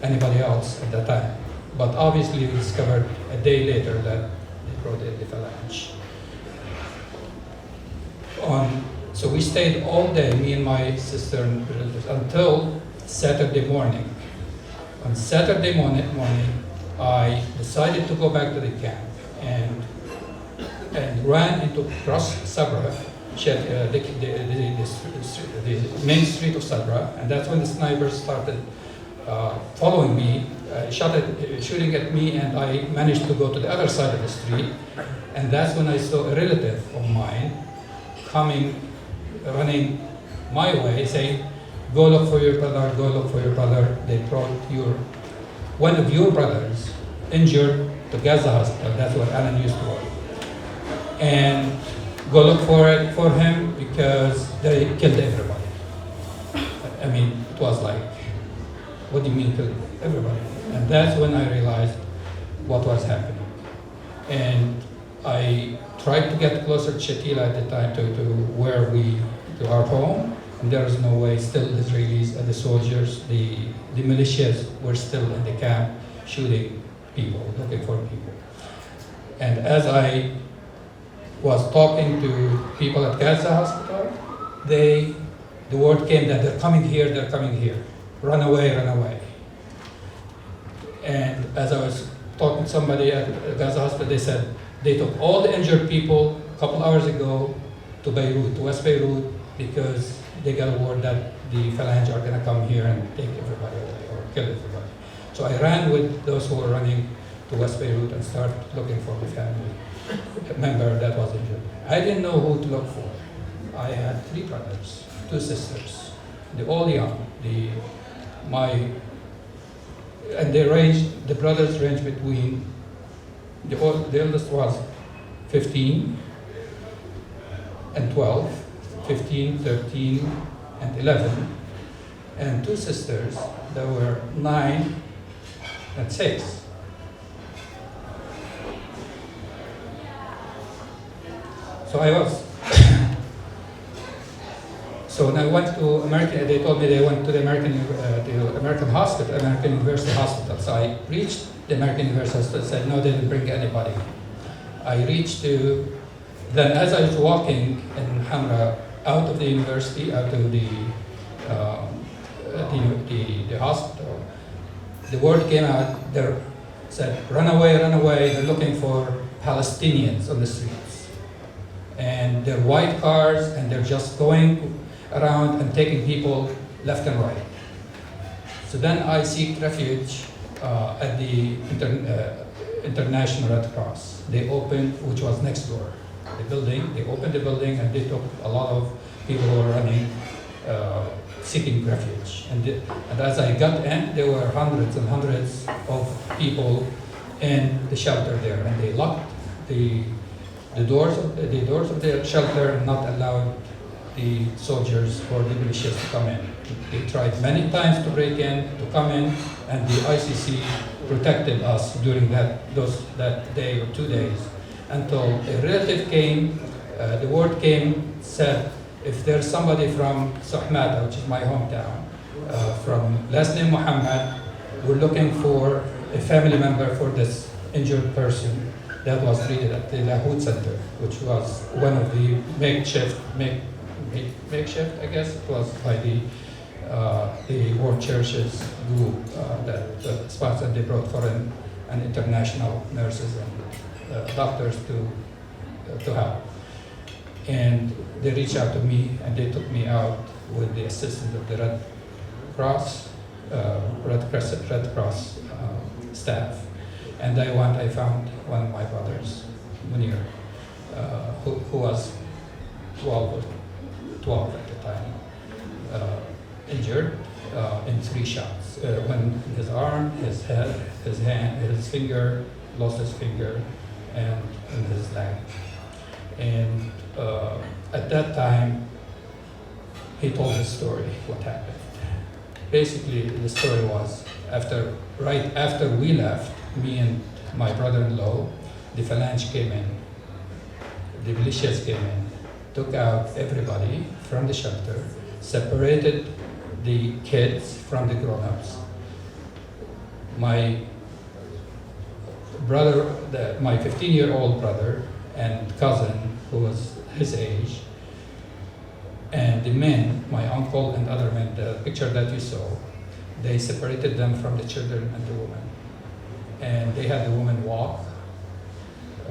anybody else at that time. But obviously we discovered a day later that they brought in the phalange. So we stayed all day, me and my sister and relatives, until Saturday morning. On Saturday morning, I decided to go back to the camp and ran into cross Sabra, the main street of Sabra, and that's when the snipers started following me, shooting at me, and I managed to go to the other side of the street, and that's when I saw a relative of mine running my way, saying, "Go look for your brother, go look for your brother. They brought one of your brothers injured to Gaza hospital." That's where Alan used to work. And go look for him because they killed everybody. It was like, what do you mean killed everybody? And that's when I realized what was happening. And I tried to get closer to Shatila at the time to our home, and there was no way. Still the Israelis and the soldiers, the militias were still in the camp shooting people, looking for people. And as I was talking to people at Gaza hospital, the word came that they're coming here, run away, run away. And as I was talking to somebody at Gaza hospital, they said they took all the injured people a couple hours ago to Beirut, to West Beirut, because they got a word that the phalange are going to come here and take everybody away or kill everybody. So I ran with those who were running to West Beirut and started looking for my family member that was injured. I didn't know who to look for. I had 3 brothers, 2 sisters. They're all young. The brothers ranged between, the eldest was 15 and 12, 15, 13, and 11, and 2 sisters that were 9 and 6. So when I went to American, they told me they went to the American hospital, American University Hospital. So I reached the American University Hospital, said no, they didn't bring anybody. Then as I was walking in Hamra, out of the university, out of the hospital, the word came out, they said, run away, they're looking for Palestinians on the streets. And they're white cars, and they're just going around and taking people left and right. So then I seek refuge at the International Red Cross. They opened, which was next door, the building. They opened the building and they took a lot of people who were running, seeking refuge. And as I got in, there were hundreds and hundreds of people in the shelter there, and they locked the doors of the shelter and not allowed the soldiers or the militias to come in. They tried many times to break in, to come in, and the ICC protected us during that day or 2 days, until a relative came, the word came, said, if there's somebody from Suhmata, which is my hometown, from last name Mohammed, we're looking for a family member for this injured person. that was treated at the Lahoud Center, which was one of the makeshift, I guess it was by the World Churches group that sponsored. They brought foreign and international nurses and doctors to help. And they reached out to me and they took me out with the assistance of the Red Cross staff. And I found one of my brothers, Munir, who was 12 at the time, injured in 3 shots. One in his arm, his head, his hand, his finger, lost his finger, and in his leg. And at that time, he told his story, what happened. Basically, the story was, right after we left, me and my brother-in-law, the phalange came in, the militias came in, took out everybody from the shelter, separated the kids from the grown-ups. My brother, my 15-year-old brother and cousin, who was his age, and the men, my uncle and other men, the picture that you saw, they separated them from the children and the woman. And they had the woman walk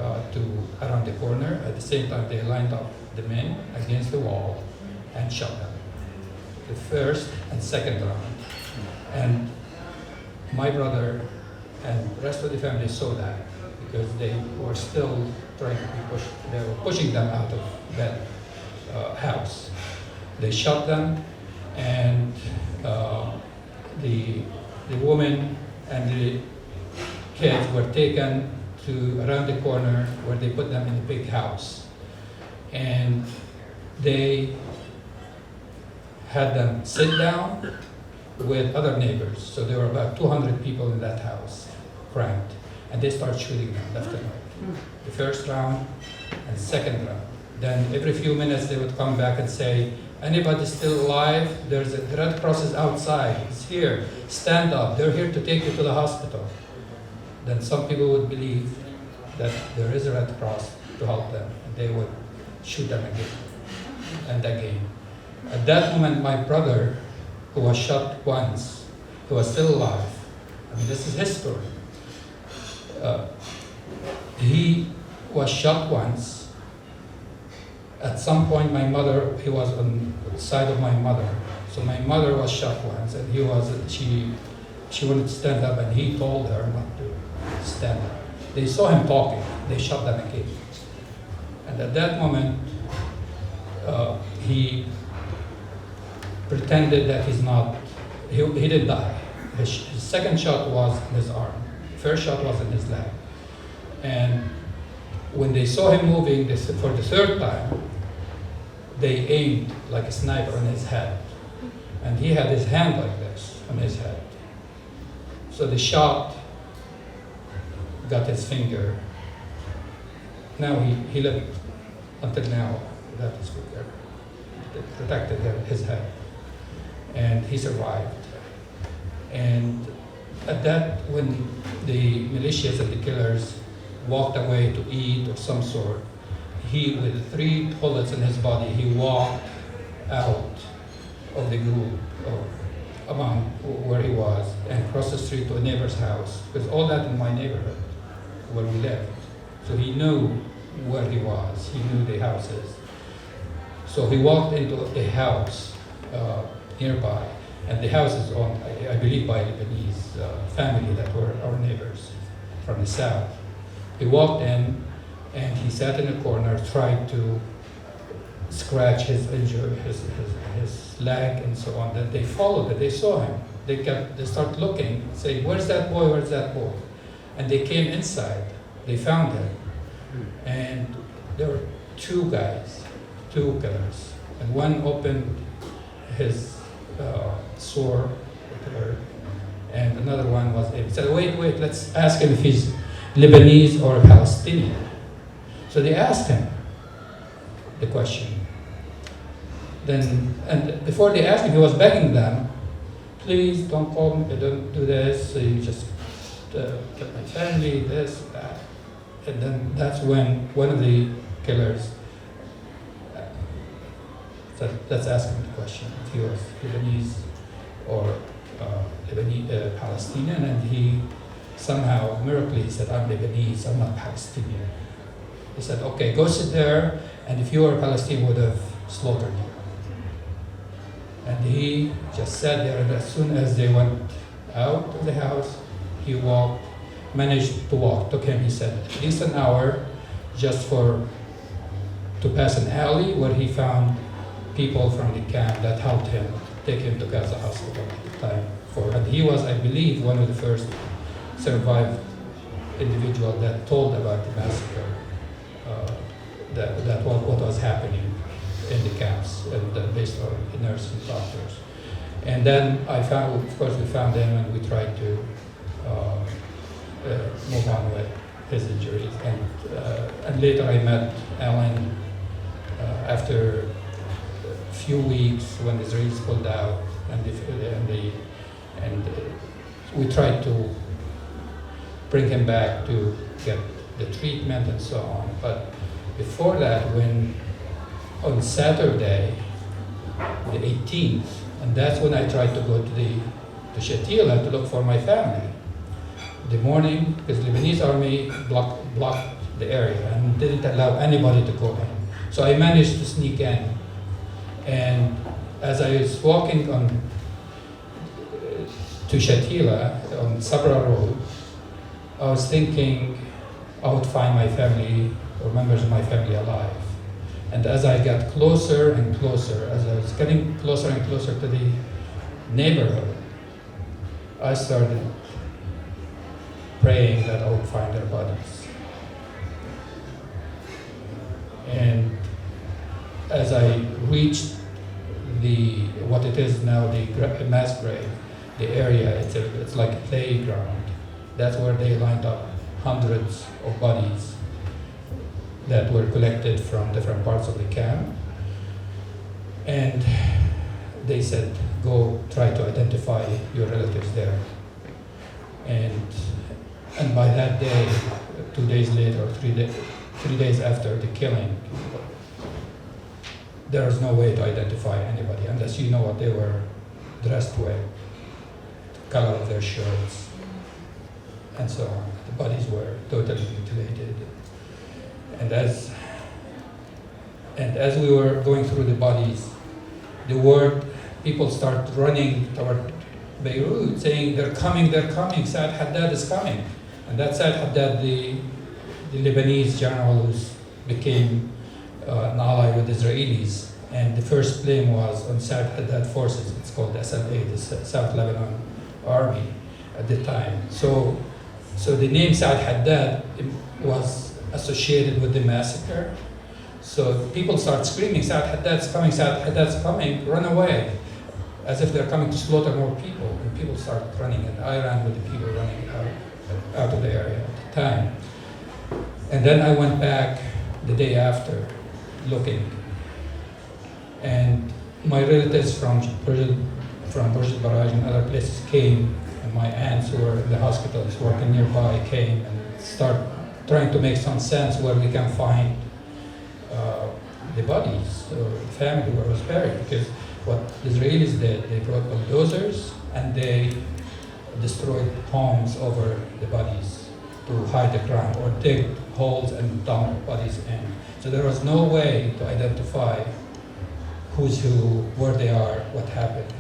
around the corner. At the same time, they lined up the men against the wall and shot them. The first and second round. And my brother and the rest of the family saw that because they were still trying to be pushed. They were pushing them out of that house. They shot them, and the woman and the kids were taken to around the corner where they put them in a big house. And they had them sit down with other neighbors. So there were about 200 people in that house, cramped. And they started shooting them left and right. The first round and second round. Then every few minutes they would come back and say, anybody still alive? The Red Cross is outside, it's here, stand up, they're here to take you to the hospital. Then some people would believe that there is a Red Cross to help them, and they would shoot them again and again. At that moment, my brother, who was shot once, who was still alive, I mean, this is his story. He was shot once. At some point, my mother, he was on the side of my mother. So my mother was shot once, and she wanted to stand up, and he told her not to stand up. They saw him talking. They shot them again. And at that moment, he pretended that he didn't die. His second shot was in his arm. First shot was in his leg. And when they saw him moving for the third time, they aimed like a sniper on his head. And he had his hand like this on his head. So the shot got his finger. Now he lived until now without his finger. It protected his head. And he survived. And at that, when the militias and the killers walked away to eat of some sort, he, with 3 bullets in his body, he walked out of the group among where he was and crossed the street to a neighbor's house, because all that in my neighborhood where we lived. So he knew where he was, he knew the houses. So he walked into a house nearby, and the house is owned, I believe, by a Lebanese family that were our neighbors from the south. He walked in, and he sat in a corner, tried to scratch his injury, his leg, and so on. Then they followed it. They saw him. They started looking, saying, "Where's that boy? Where's that boy?" And they came inside. They found him, and there were 2 guys, 2 killers, and one opened his sore, and another one was able. He said, "Wait, let's ask him if he's Lebanese or Palestinian." So they asked him the question. And before they asked him, he was begging them, "Please don't call me, don't do this, you just get my family, this, that." and then that's when one of the killers, let's ask him the question, if he was Lebanese or Lebanese, Palestinian, and he somehow, miraculously, he said, I'm Lebanese, I'm not Palestinian. He said, okay, go sit there, and if you were Palestinian, would have slaughtered you. And he just sat there, and as soon as they went out of the house, he managed to walk. Took him, he said, at least an hour just to pass an alley where he found people from the camp that helped him take him to Gaza hospital at the time. And he was, I believe, one of the first survived individual that told about the massacre, what was happening in the camps, and based on the nurses and doctors. And then of course, we found him, and we tried to move on with his injuries. And later I met Ellen after a few weeks when the Israelis pulled out, and we tried to bring him back to get the treatment and so on. But before that, on Saturday, the 18th, and that's when I tried to go to Shatila to look for my family. The morning, because the Lebanese army blocked the area and didn't allow anybody to go in. So I managed to sneak in. And as I was walking to Shatila on Sabra Road, I was thinking I would find my family or members of my family alive. And as I got closer and closer, as I was getting closer and closer to the neighborhood, I started praying that I would find their bodies. And as I reached what it is now, the mass grave, the area, it's like a playground. That's where they lined up hundreds of bodies that were collected from different parts of the camp. And they said, go try to identify your relatives there. And by that day, 2 days later, or 3 days after the killing, there was no way to identify anybody unless you know what they were dressed with, the color of their shirts, and so on. The bodies were totally mutilated. And as we were going through the bodies, people start running toward Beirut, saying, they're coming, Saad Haddad is coming. And that's Saad Haddad, the Lebanese general who became an ally with Israelis. And the first blame was on Saad Haddad forces. It's called SLA, the South Lebanon Army at the time. So the name Saad Haddad was associated with the massacre. So people start screaming, Saad Haddad's coming, run away, as if they're coming to slaughter more people. And people start running, and I ran with the people running out of the area at the time. And then I went back the day after, looking. And my relatives from Burj Barrage and other places came, and my aunts who were in the hospitals working nearby came and start trying to make some sense where we can find the bodies, or the family where it was buried. Because what the Israelis did, they brought bulldozers and they destroyed homes over the bodies to hide the ground, or dig holes and dump bodies in. So there was no way to identify who's who, where they are, what happened.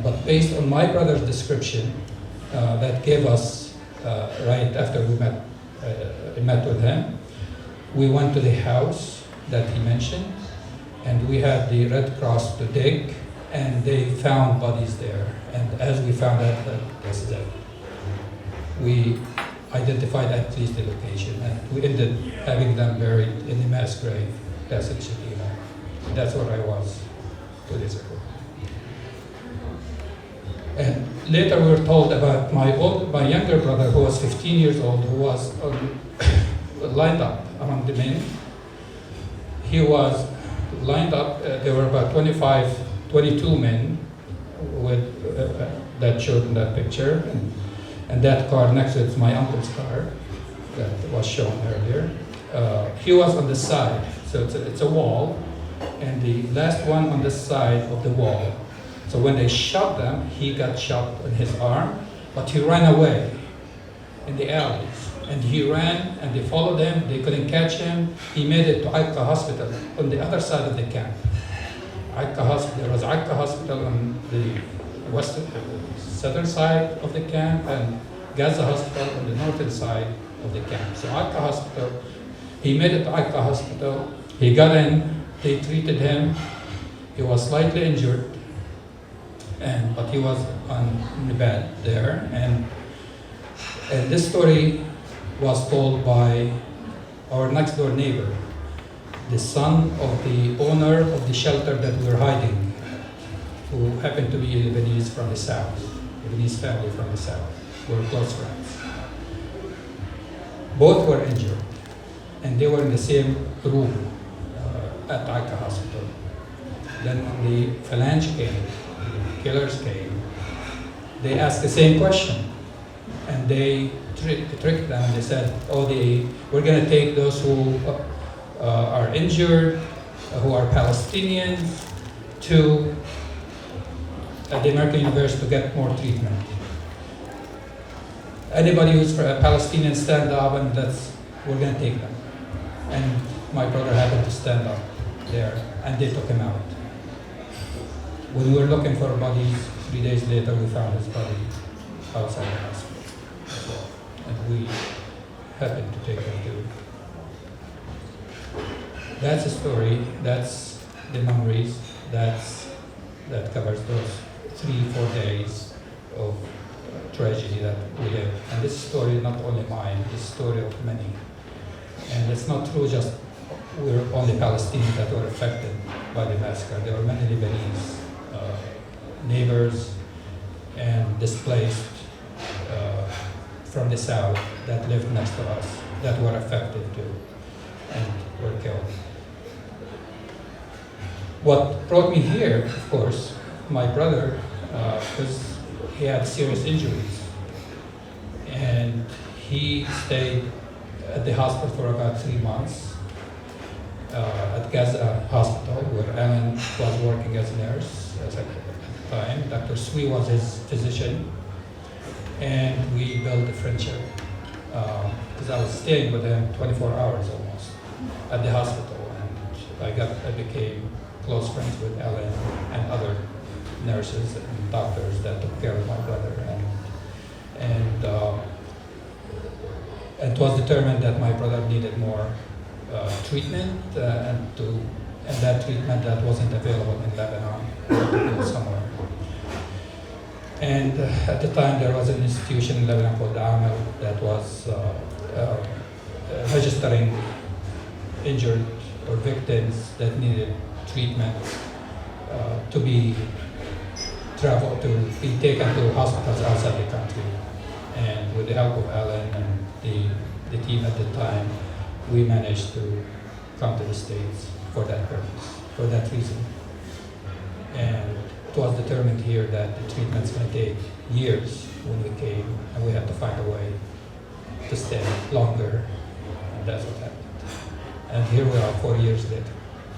But based on my brother's description, that gave us, right after we met with him, we went to the house that he mentioned, and we had the Red Cross to dig, and they found bodies there. And as we found out that this is it, we identified at least the location, and we ended having them buried in the mass grave, that's in Shatila. That's where I was 2 days ago. And later we were told about my younger brother, who was 15 years old, who was lined up among the men. He was lined up, there were about 22 men that showed in that picture. And that car next to it is my uncle's car. that was shown earlier. He was on the side, so it's a wall, and the last one on the side of the wall. So when they shot them, he got shot in his arm, but he ran away in the alleys. And he ran, and they followed him. They couldn't catch him. He made it to Akka Hospital on the other side of the camp. There was Akka Hospital on the southern side of the camp, and Gaza Hospital on the northern side of the camp. So Akka Hospital, he made it to Akka Hospital. He got in. They treated him. He was slightly injured, but he was in the bed there. And this story was told by our next door neighbor, the son of the owner of the shelter that we were hiding, who happened to be a Lebanese from the south, Lebanese family from the south. We were close friends. Both were injured, and they were in the same room at Akka Hospital. Then when the phalange came, the killers came, they asked the same question, and they tricked them. They said, we're going to take those who are injured, who are Palestinians, to the American University to get more treatment. Anybody who's a Palestinian, stand up, and we're going to take them. And my brother happened to stand up there, and they took him out. When we were looking for bodies, 3 days later, we found his body outside the hospital. And we happened to take him too. That's the story, that's the memories, that covers those 3-4 days of tragedy that we have. And this story is not only mine, it's a story of many. And it's not true just we're only Palestinians that were affected by the massacre. There were many Lebanese neighbors and displaced from the south that lived next to us that were affected too and were killed. What brought me here, of course, my brother, because he had serious injuries, and he stayed at the hospital for about 3 months at Gaza Hospital, where Ellen was working as a nurse at the time. Dr. Sui was his physician, and we built a friendship because I was staying with him 24 hours almost at the hospital, and I became close friends with Ellen and other nurses and doctors that took care of my brother, and it was determined that my brother needed more treatment, and that treatment that wasn't available in Lebanon, to go somewhere. And at the time, there was an institution in Lebanon called Amal that was registering injured or victims that needed treatment to be taken to hospitals outside the country. And with the help of Ellen and the team at the time, we managed to come to the States for that purpose, for that reason. And it was determined here that the treatment's going to take years when we came, and we had to find a way to stay longer, and that's what happened. And here we are 4 years later,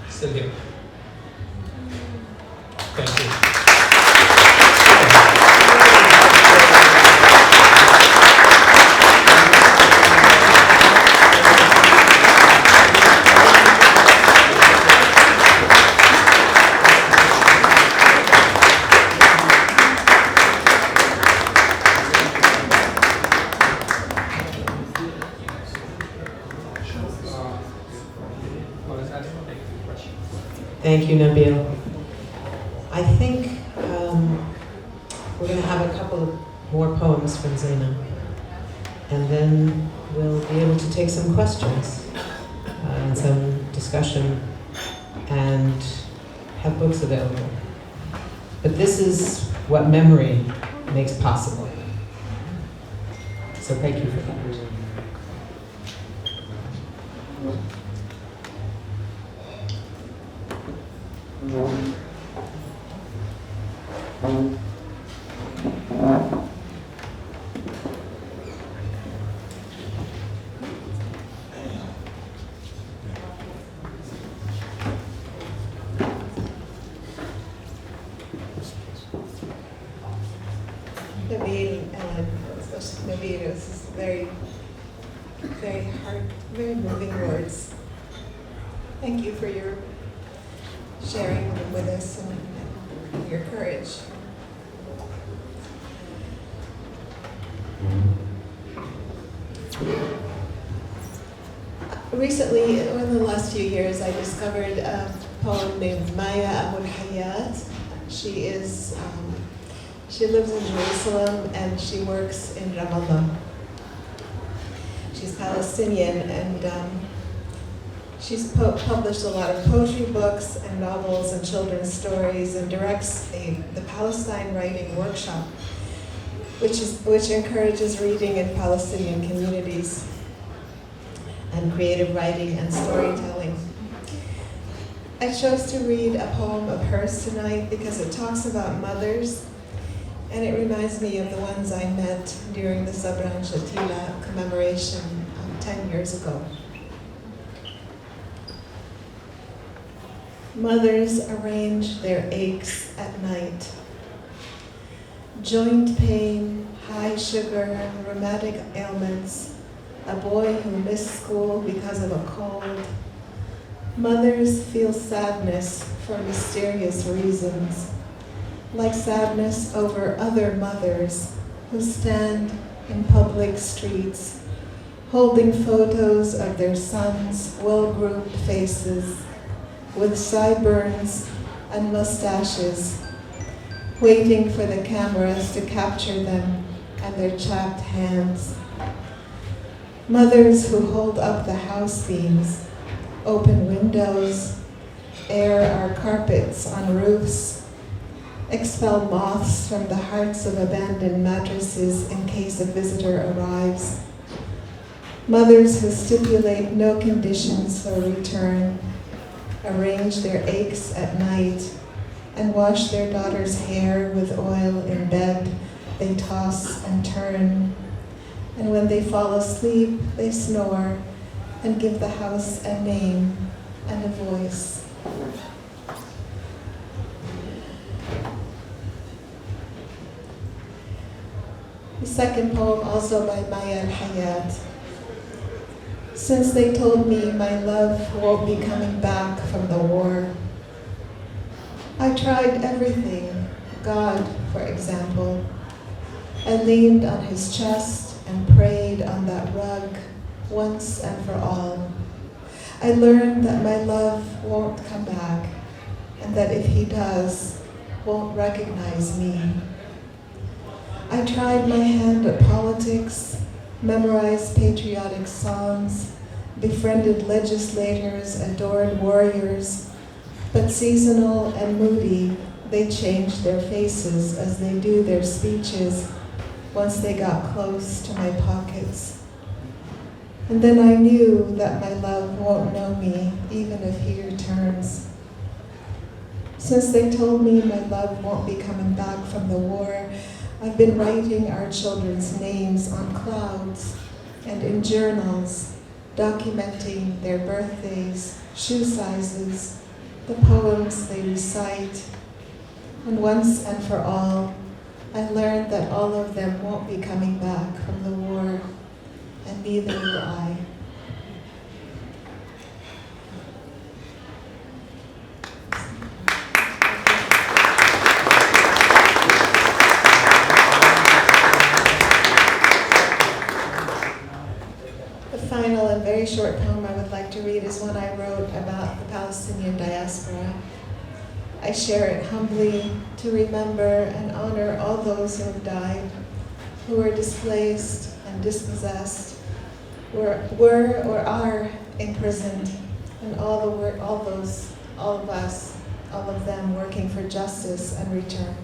still here. Thank you. Thank you, Nabil. I think we're going to have a couple more poems from Zainab, and then we'll be able to take some questions and some discussion and have books available. But this is what memory makes possible. So thank you for that. Nabil, Ellen, especially Nabil, this is very, very hard, very moving words. Thank you for your sharing with us and your courage. Recently, over the last few years, I discovered a poem named Maya Abul Hayat. She lives in Jerusalem and she works in Ramallah. She's Palestinian and she's published a lot of poetry books and novels and children's stories and directs the Palestine Writing Workshop, which encourages reading in Palestinian communities and creative writing and storytelling. I chose to read a poem of hers tonight because it talks about mothers, and it reminds me of the ones I met during the Sabra Shatila commemoration 10 years ago. Mothers arrange their aches at night. Joint pain, high sugar, rheumatic ailments, a boy who missed school because of a cold. Mothers feel sadness for mysterious reasons, like sadness over other mothers who stand in public streets, holding photos of their sons' well-groomed faces with sideburns and mustaches, waiting for the cameras to capture them and their chapped hands. Mothers who hold up the house beams, open windows, air our carpets on roofs, expel moths from the hearts of abandoned mattresses in case a visitor arrives. Mothers who stipulate no conditions for return, arrange their aches at night, and wash their daughter's hair with oil in bed. They toss and turn. And when they fall asleep, they snore and give the house a name and a voice. The second poem, also by Maya al-Hayat. Since they told me my love won't be coming back from the war, I tried everything, God, for example. I leaned on his chest and prayed on that rug once and for all. I learned that my love won't come back, and that if he does, won't recognize me. I tried my hand at politics, memorized patriotic songs, befriended legislators, adored warriors, but seasonal and moody, they changed their faces as they do their speeches once they got close to my pockets. And then I knew that my love won't know me, even if he returns. Since they told me my love won't be coming back from the war, I've been writing our children's names on clouds and in journals, documenting their birthdays, shoe sizes, the poems they recite. And once and for all, I learned that all of them won't be coming back from the war, and neither will I. The final and very short poem I would like to read is one I wrote about the Palestinian diaspora. I share it humbly to remember and honor all those who have died, who were displaced and dispossessed, were or are imprisoned, and all of them working for justice and return.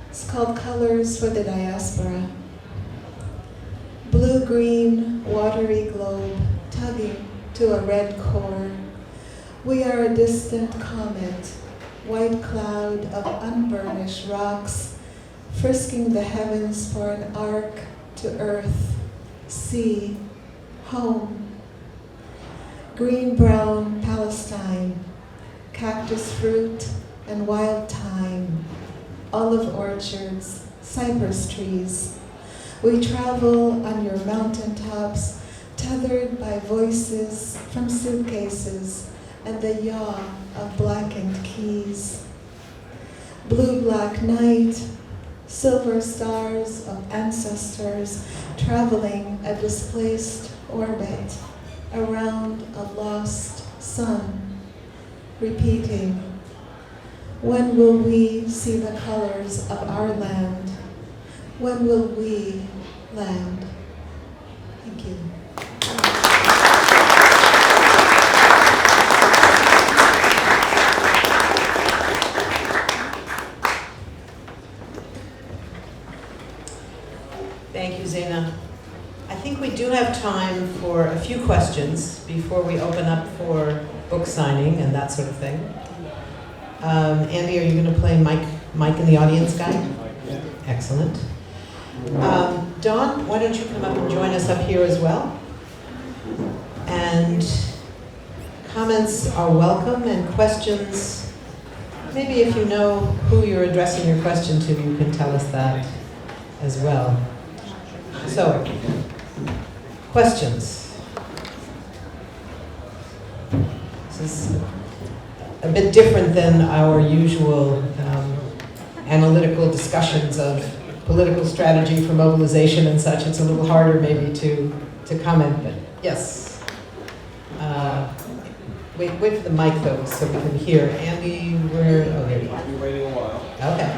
It's called Colors for the Diaspora. Blue-green, watery globe, tugging to a red core. We are a distant comet, white cloud of unburnished rocks, frisking the heavens for an arc to earth, sea, home. Green-brown Palestine, cactus fruit and wild thyme. olive orchards, cypress trees. We travel on your mountaintops, tethered by voices from suitcases and the yaw of blackened keys. Blue-black night, silver stars of ancestors traveling a displaced orbit around a lost sun, repeating, when will we see the colors of our land? When will we land? Thank you. Thank you, Zaina. I think we do have time for a few questions before we open up for book signing and that sort of thing. Andy, are you going to play Mike in the audience guy? Excellent. Don, why don't you come up and join us up here as well? And comments are welcome, and questions, maybe if you know who you're addressing your question to, you can tell us that as well. So, questions? This is a bit different than our usual analytical discussions of political strategy for mobilization and such. It's a little harder maybe to comment, but yes. Wait for the mic though, so we can hear. Andy, where? Oh, there you are. I'll be waiting a while. Okay.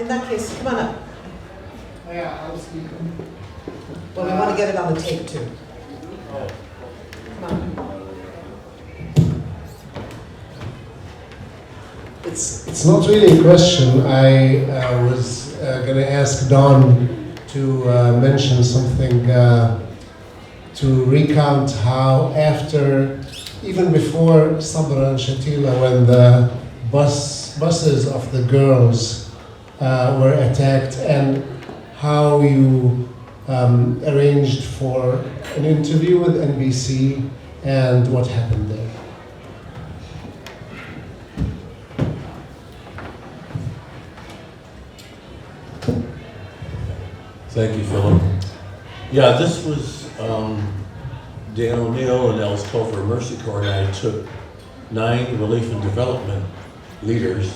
In that case, come on up. Yeah, I'll speak. Well, we want to get it on the tape too. Come on. It's not really a question. I was going to ask Don to mention something to recount how after, even before Sabra and Shatila, when the buses of the girls were attacked, and how you arranged for an interview with NBC and what happened there. Thank you, Philip. Yeah, this was Dan O'Neill and Els Topher Mercy Corps and I took 9 relief and development leaders.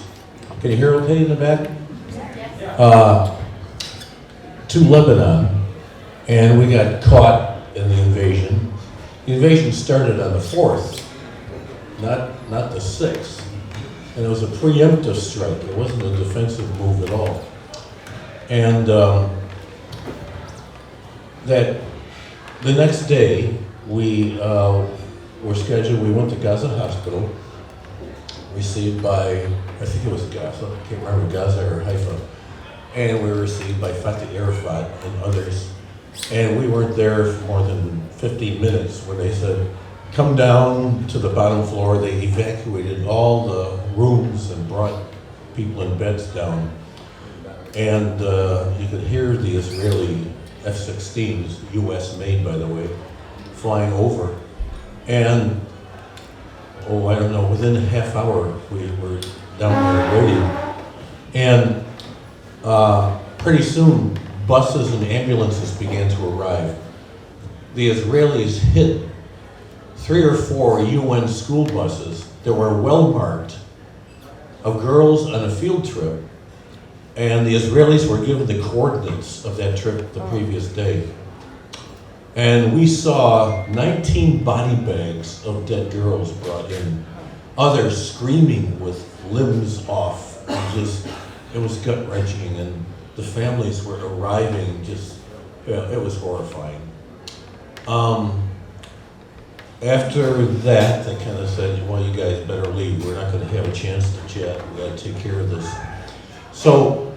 Can you hear okay in the back? To Lebanon, and we got caught in the invasion. The invasion started on the 4th, not the 6th, and it was a preemptive strike. It wasn't a defensive move at all. And that the next day we were scheduled. We went to Gaza Hospital, received by, I think it was Gaza. I can't remember, Gaza or Haifa. And we were received by Fatih Arafat and others. And we weren't there for more than 15 minutes when they said, come down to the bottom floor. They evacuated all the rooms and brought people in beds down. And you could hear the Israeli F-16s, US made by the way, flying over. And, I don't know, within a half hour we were down there waiting. And pretty soon, buses and ambulances began to arrive. The Israelis hit 3 or 4 UN school buses that were well marked of girls on a field trip, and the Israelis were given the coordinates of that trip the previous day. And we saw 19 body bags of dead girls brought in, others screaming with limbs off. It was gut-wrenching, and the families were arriving, it was horrifying. After that, they kind of said, well, you guys better leave. We're not going to have a chance to chat. We got to take care of this. So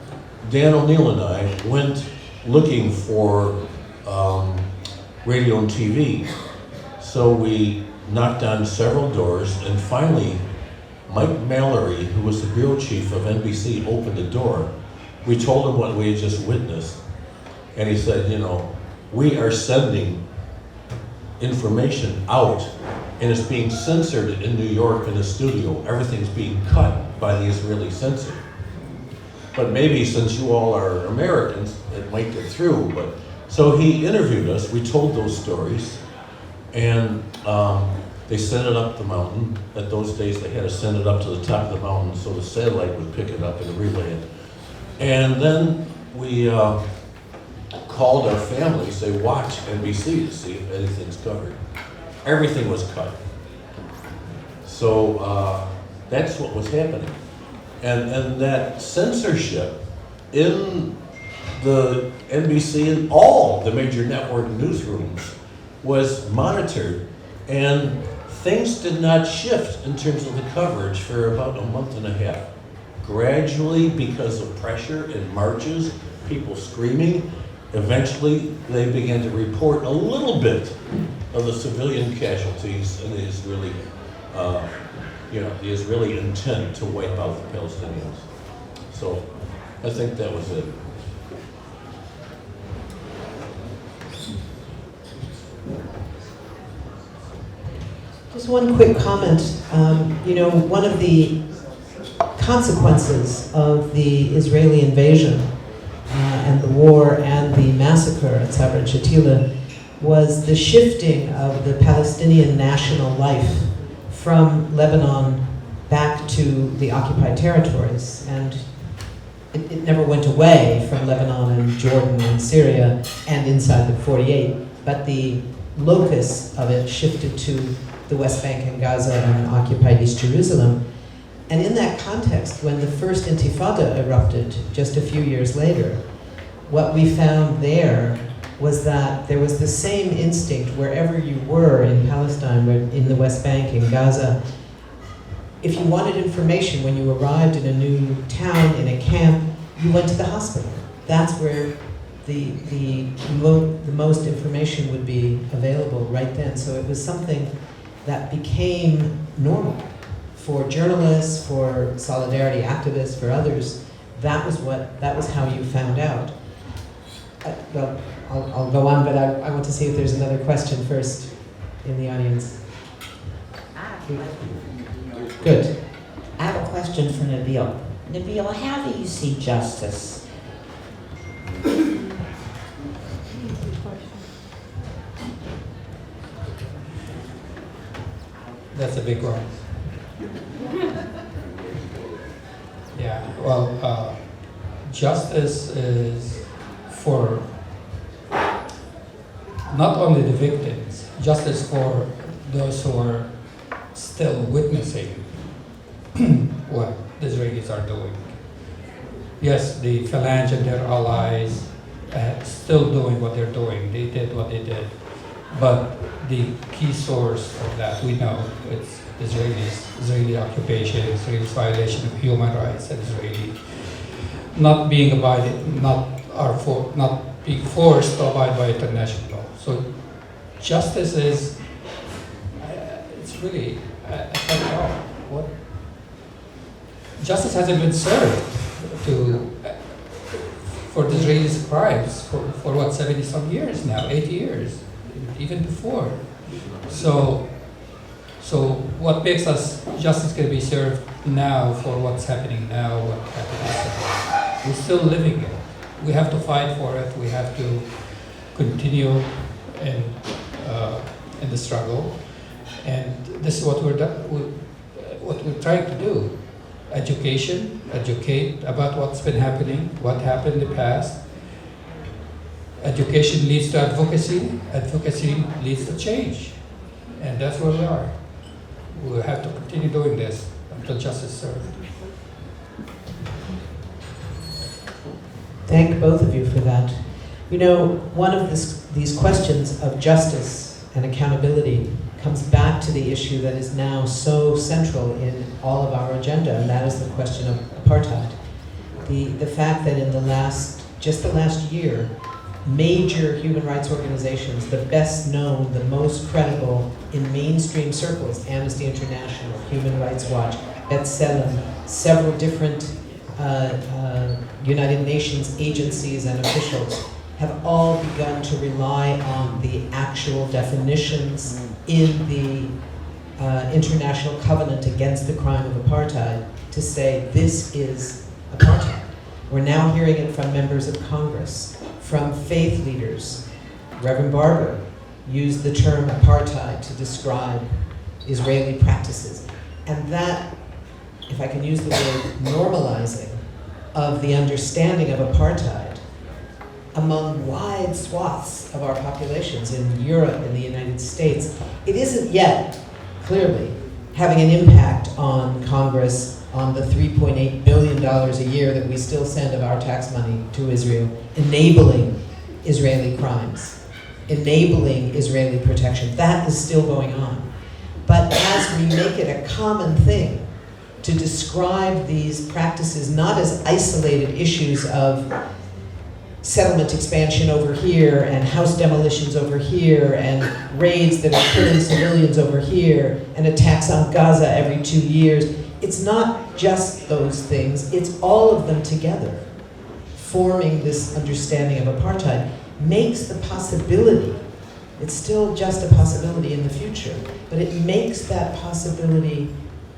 Dan O'Neill and I went looking for radio and TV. So we knocked on several doors, and finally, Mike Mallory, who was the bureau chief of NBC, opened the door. We told him what we had just witnessed, and he said, we are sending information out, and it's being censored in New York in the studio. Everything's being cut by the Israeli censor. but maybe since you all are Americans, it might get through. But so he interviewed us. We told those stories, and they sent it up the mountain. At those days, they had to send it up to the top of the mountain so the satellite would pick it up and relay it. And then we called our family, say, watch NBC to see if anything's covered. Everything was cut. So that's what was happening. And that censorship in the NBC and all the major network newsrooms was monitored, and things did not shift in terms of the coverage for about a month and a half. Gradually, because of pressure and marches, people screaming, eventually they began to report a little bit of the civilian casualties and the Israeli, the Israeli intent to wipe out the Palestinians. So I think that was it. Just one quick comment. One of the consequences of the Israeli invasion and the war and the massacre at Sabra Shatila was the shifting of the Palestinian national life from Lebanon back to the occupied territories. And it never went away from Lebanon and Jordan and Syria and inside the 48, but the locus of it shifted to the West Bank and Gaza and occupied East Jerusalem. And in that context, when the first Intifada erupted just a few years later, what we found there was that there was the same instinct wherever you were in Palestine, in the West Bank, in Gaza. If you wanted information when you arrived in a new town, in a camp, you went to the hospital. That's where the most information would be available right then. So it was something that became normal for journalists, for solidarity activists, for others. That was how you found out. Well, I'll go on, but I want to see if there's another question first in the audience. Good. I have a question for Nabil. Nabil, how do you see justice? That's a big one. Yeah, well, justice is for not only the victims, justice for those who are still witnessing what the Israelis are doing. Yes, the Phalange and their allies still doing what they're doing. They did what they did. But the key source of that, we know, it's Israeli occupation, Israeli violation of human rights, and Israeli not being forced to abide by international law. So justice is, it's really a tough job. What? Justice hasn't been served for the Israelis' crimes for what, 70-some years now, 80 years, even before. So what makes us justice can be served now for what's happening now, what happened? We're still living it. We have to fight for it. We have to continue in the struggle, and this is what we're trying to do. Educate about what's been happening, what happened in the past. Education leads to advocacy. Advocacy leads to change, and that's where we are. We have to continue doing this until justice is served. Thank both of you for that. You know, one of these questions of justice and accountability comes back to the issue that is now so central in all of our agenda, and that is the question of apartheid. The fact that in the last year, major human rights organizations, the best known, the most credible in mainstream circles, Amnesty International, Human Rights Watch, B'Tselem, several different United Nations agencies and officials have all begun to rely on the actual definitions in the International Covenant Against the Crime of Apartheid to say this is apartheid. We're now hearing it from members of Congress, from faith leaders. Reverend Barber used the term apartheid to describe Israeli practices. And that, if I can use the word normalizing, of the understanding of apartheid among wide swaths of our populations in Europe and the United States, it isn't yet clearly having an impact on Congress, on the $3.8 billion a year that we still send of our tax money to Israel, enabling Israeli crimes, enabling Israeli protection. That is still going on. But as we make it a common thing to describe these practices not as isolated issues of settlement expansion over here and house demolitions over here and raids that are killing civilians over here and attacks on Gaza every 2 years. It's not just those things, it's all of them together forming this understanding of apartheid makes the possibility, it's still just a possibility in the future, but it makes that possibility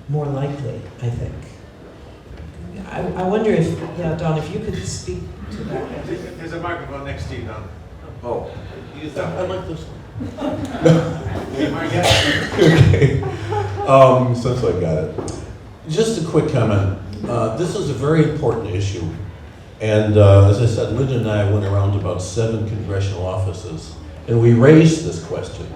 more likely, I think. I wonder if, Don, if you could speak to that. There's a microphone next to you, Don. Oh, Use that I one. like this one. Yeah. Since I got it. Just a quick comment. This is a very important issue. And as I said, Linda and I went around to about 7 congressional offices, and we raised this question.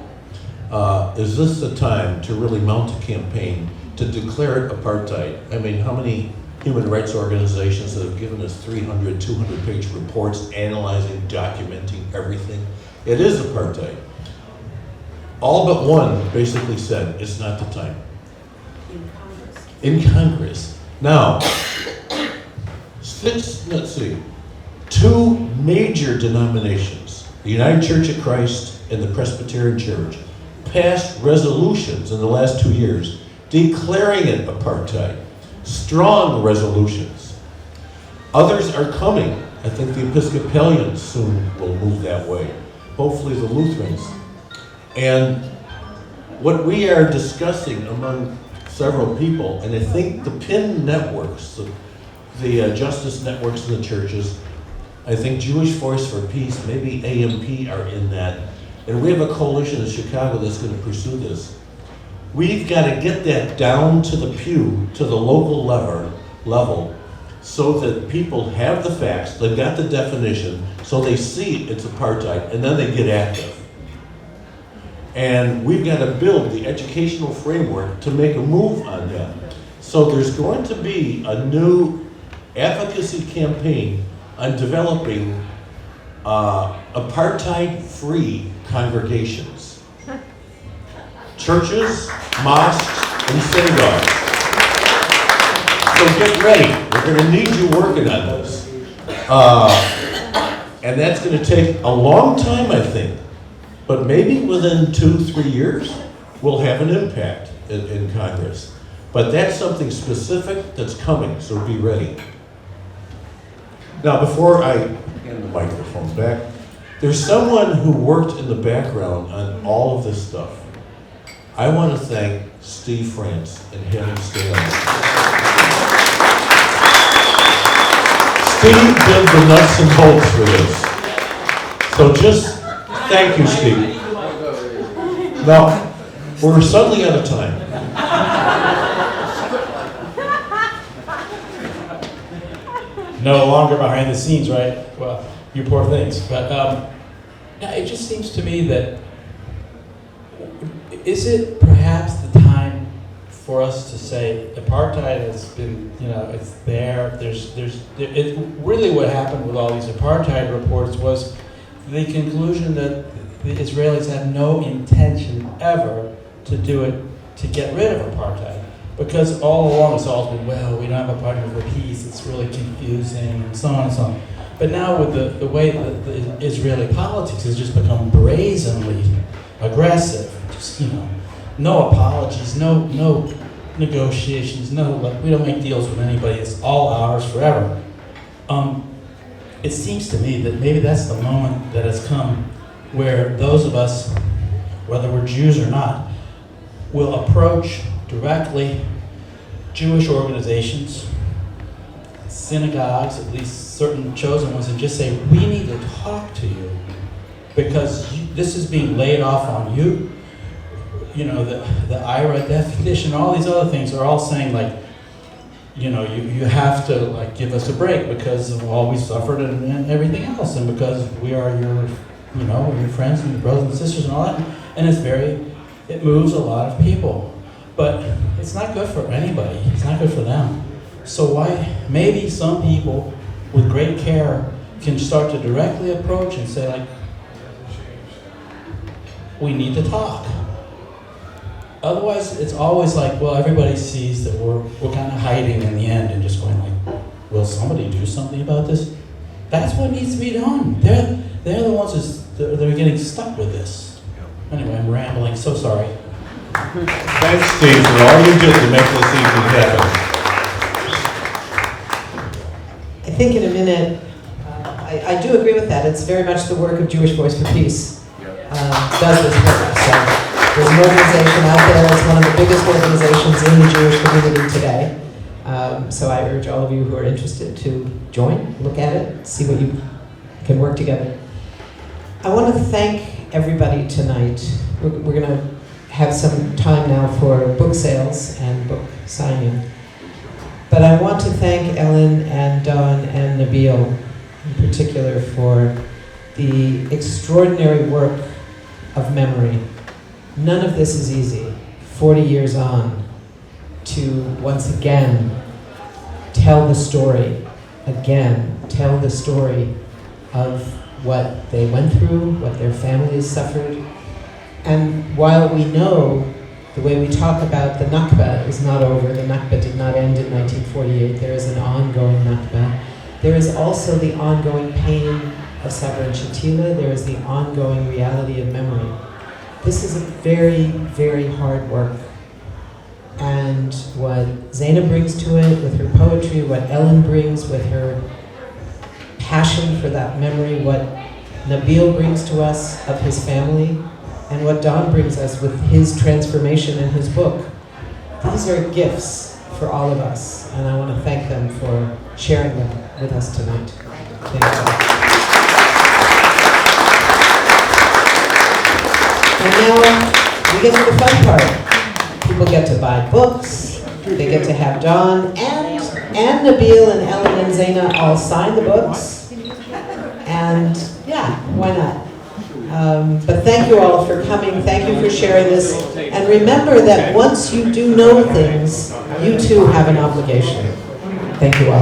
Is this the time to really mount a campaign to declare apartheid? I mean, how many human rights organizations that have given us 300, 200-page reports analyzing, documenting everything? It is apartheid. All but one basically said it's not the time. In Congress. Now, let's see, 2 major denominations, the United Church of Christ and the Presbyterian Church, passed resolutions in the last 2 years declaring it apartheid. Strong resolutions. Others are coming. I think the Episcopalians soon will move that way. Hopefully the Lutherans. And what we are discussing among several people, and I think the PIN networks, the justice networks in the churches, I think Jewish Voice for Peace, maybe AMP are in that. And we have a coalition in Chicago that's going to pursue this. We've got to get that down to the pew, to the local level, so that people have the facts, they've got the definition, so they see it's apartheid, and then they get active. And we've got to build the educational framework to make a move on that. So there's going to be a new advocacy campaign on developing apartheid-free congregations. Churches, mosques, and synagogues. So get ready. We're going to need you working on this. And that's going to take a long time, I think. But maybe within 2-3 years, we'll have an impact in Congress. But that's something specific that's coming, so be ready. Now, before I hand the microphone back, there's someone who worked in the background on all of this stuff. I want to thank Steve France and Helen Stanley. Steve did the nuts and bolts for this. So just thank you, Steve. Now, we're suddenly out of time. No longer behind the scenes, right? Well, you poor things. But it just seems to me that, is it perhaps the time for us to say apartheid has been, it's there. Really what happened with all these apartheid reports was the conclusion that the Israelis had no intention ever to do it, to get rid of apartheid. Because all along it's always been, well, we don't have apartheid for peace, it's really confusing, and so on and so on. But now with the way that the Israeli politics has just become brazenly aggressive, just, no apologies, no negotiations, we don't make deals with anybody, it's all ours forever. It seems to me that maybe that's the moment that has come where those of us, whether we're Jews or not, will approach directly Jewish organizations, synagogues, at least certain chosen ones, and just say, we need to talk to you because this is being laid off on you. You know, the IRA definition, all these other things are all saying like, you know, you have to like give us a break because of all we suffered and everything else, and because we are your, you know, your friends and your brothers and sisters and all that. And it moves a lot of people, but it's not good for anybody. It's not good for them. So why, maybe some people with great care can start to directly approach and say like, we need to talk. Otherwise, it's always like, well, everybody sees that we're kind of hiding in the end and just going like, will somebody do something about this? That's what needs to be done. They're the ones that are getting stuck with this. Anyway, I'm rambling, so sorry. Thanks, Steve, for all you did to make this evening happen. I think in a minute, I do agree with that. It's very much the work of Jewish Voice for Peace does this work. So there's an organization out there. It's one of the biggest organizations in the Jewish community today. So I urge all of you who are interested to join, look at it, see what you can work together. I want to thank everybody tonight. We're going to have some time now for book sales and book signing. But I want to thank Ellen and Don and Nabil in particular for the extraordinary work of memory. None of this is easy, 40 years on, to once again tell the story, tell the story of what they went through, what their families suffered. And while we know the way we talk about the Nakba is not over, the Nakba did not end in 1948, there is an ongoing Nakba. There is also the ongoing pain of Sabra and Shatila, there is the ongoing reality of memory. This is a very, very hard work. And what Zaina brings to it with her poetry, what Ellen brings with her passion for that memory, what Nabil brings to us of his family, and what Don brings us with his transformation in his book. These are gifts for all of us, and I want to thank them for sharing them with us tonight. Thank you. And now we get to the fun part. People get to buy books, they get to have Don and Nabil and Ellen and Zaina all sign the books. And yeah, why not? But thank you all for coming, thank you for sharing this. And remember that once you do know things, you too have an obligation. Thank you all.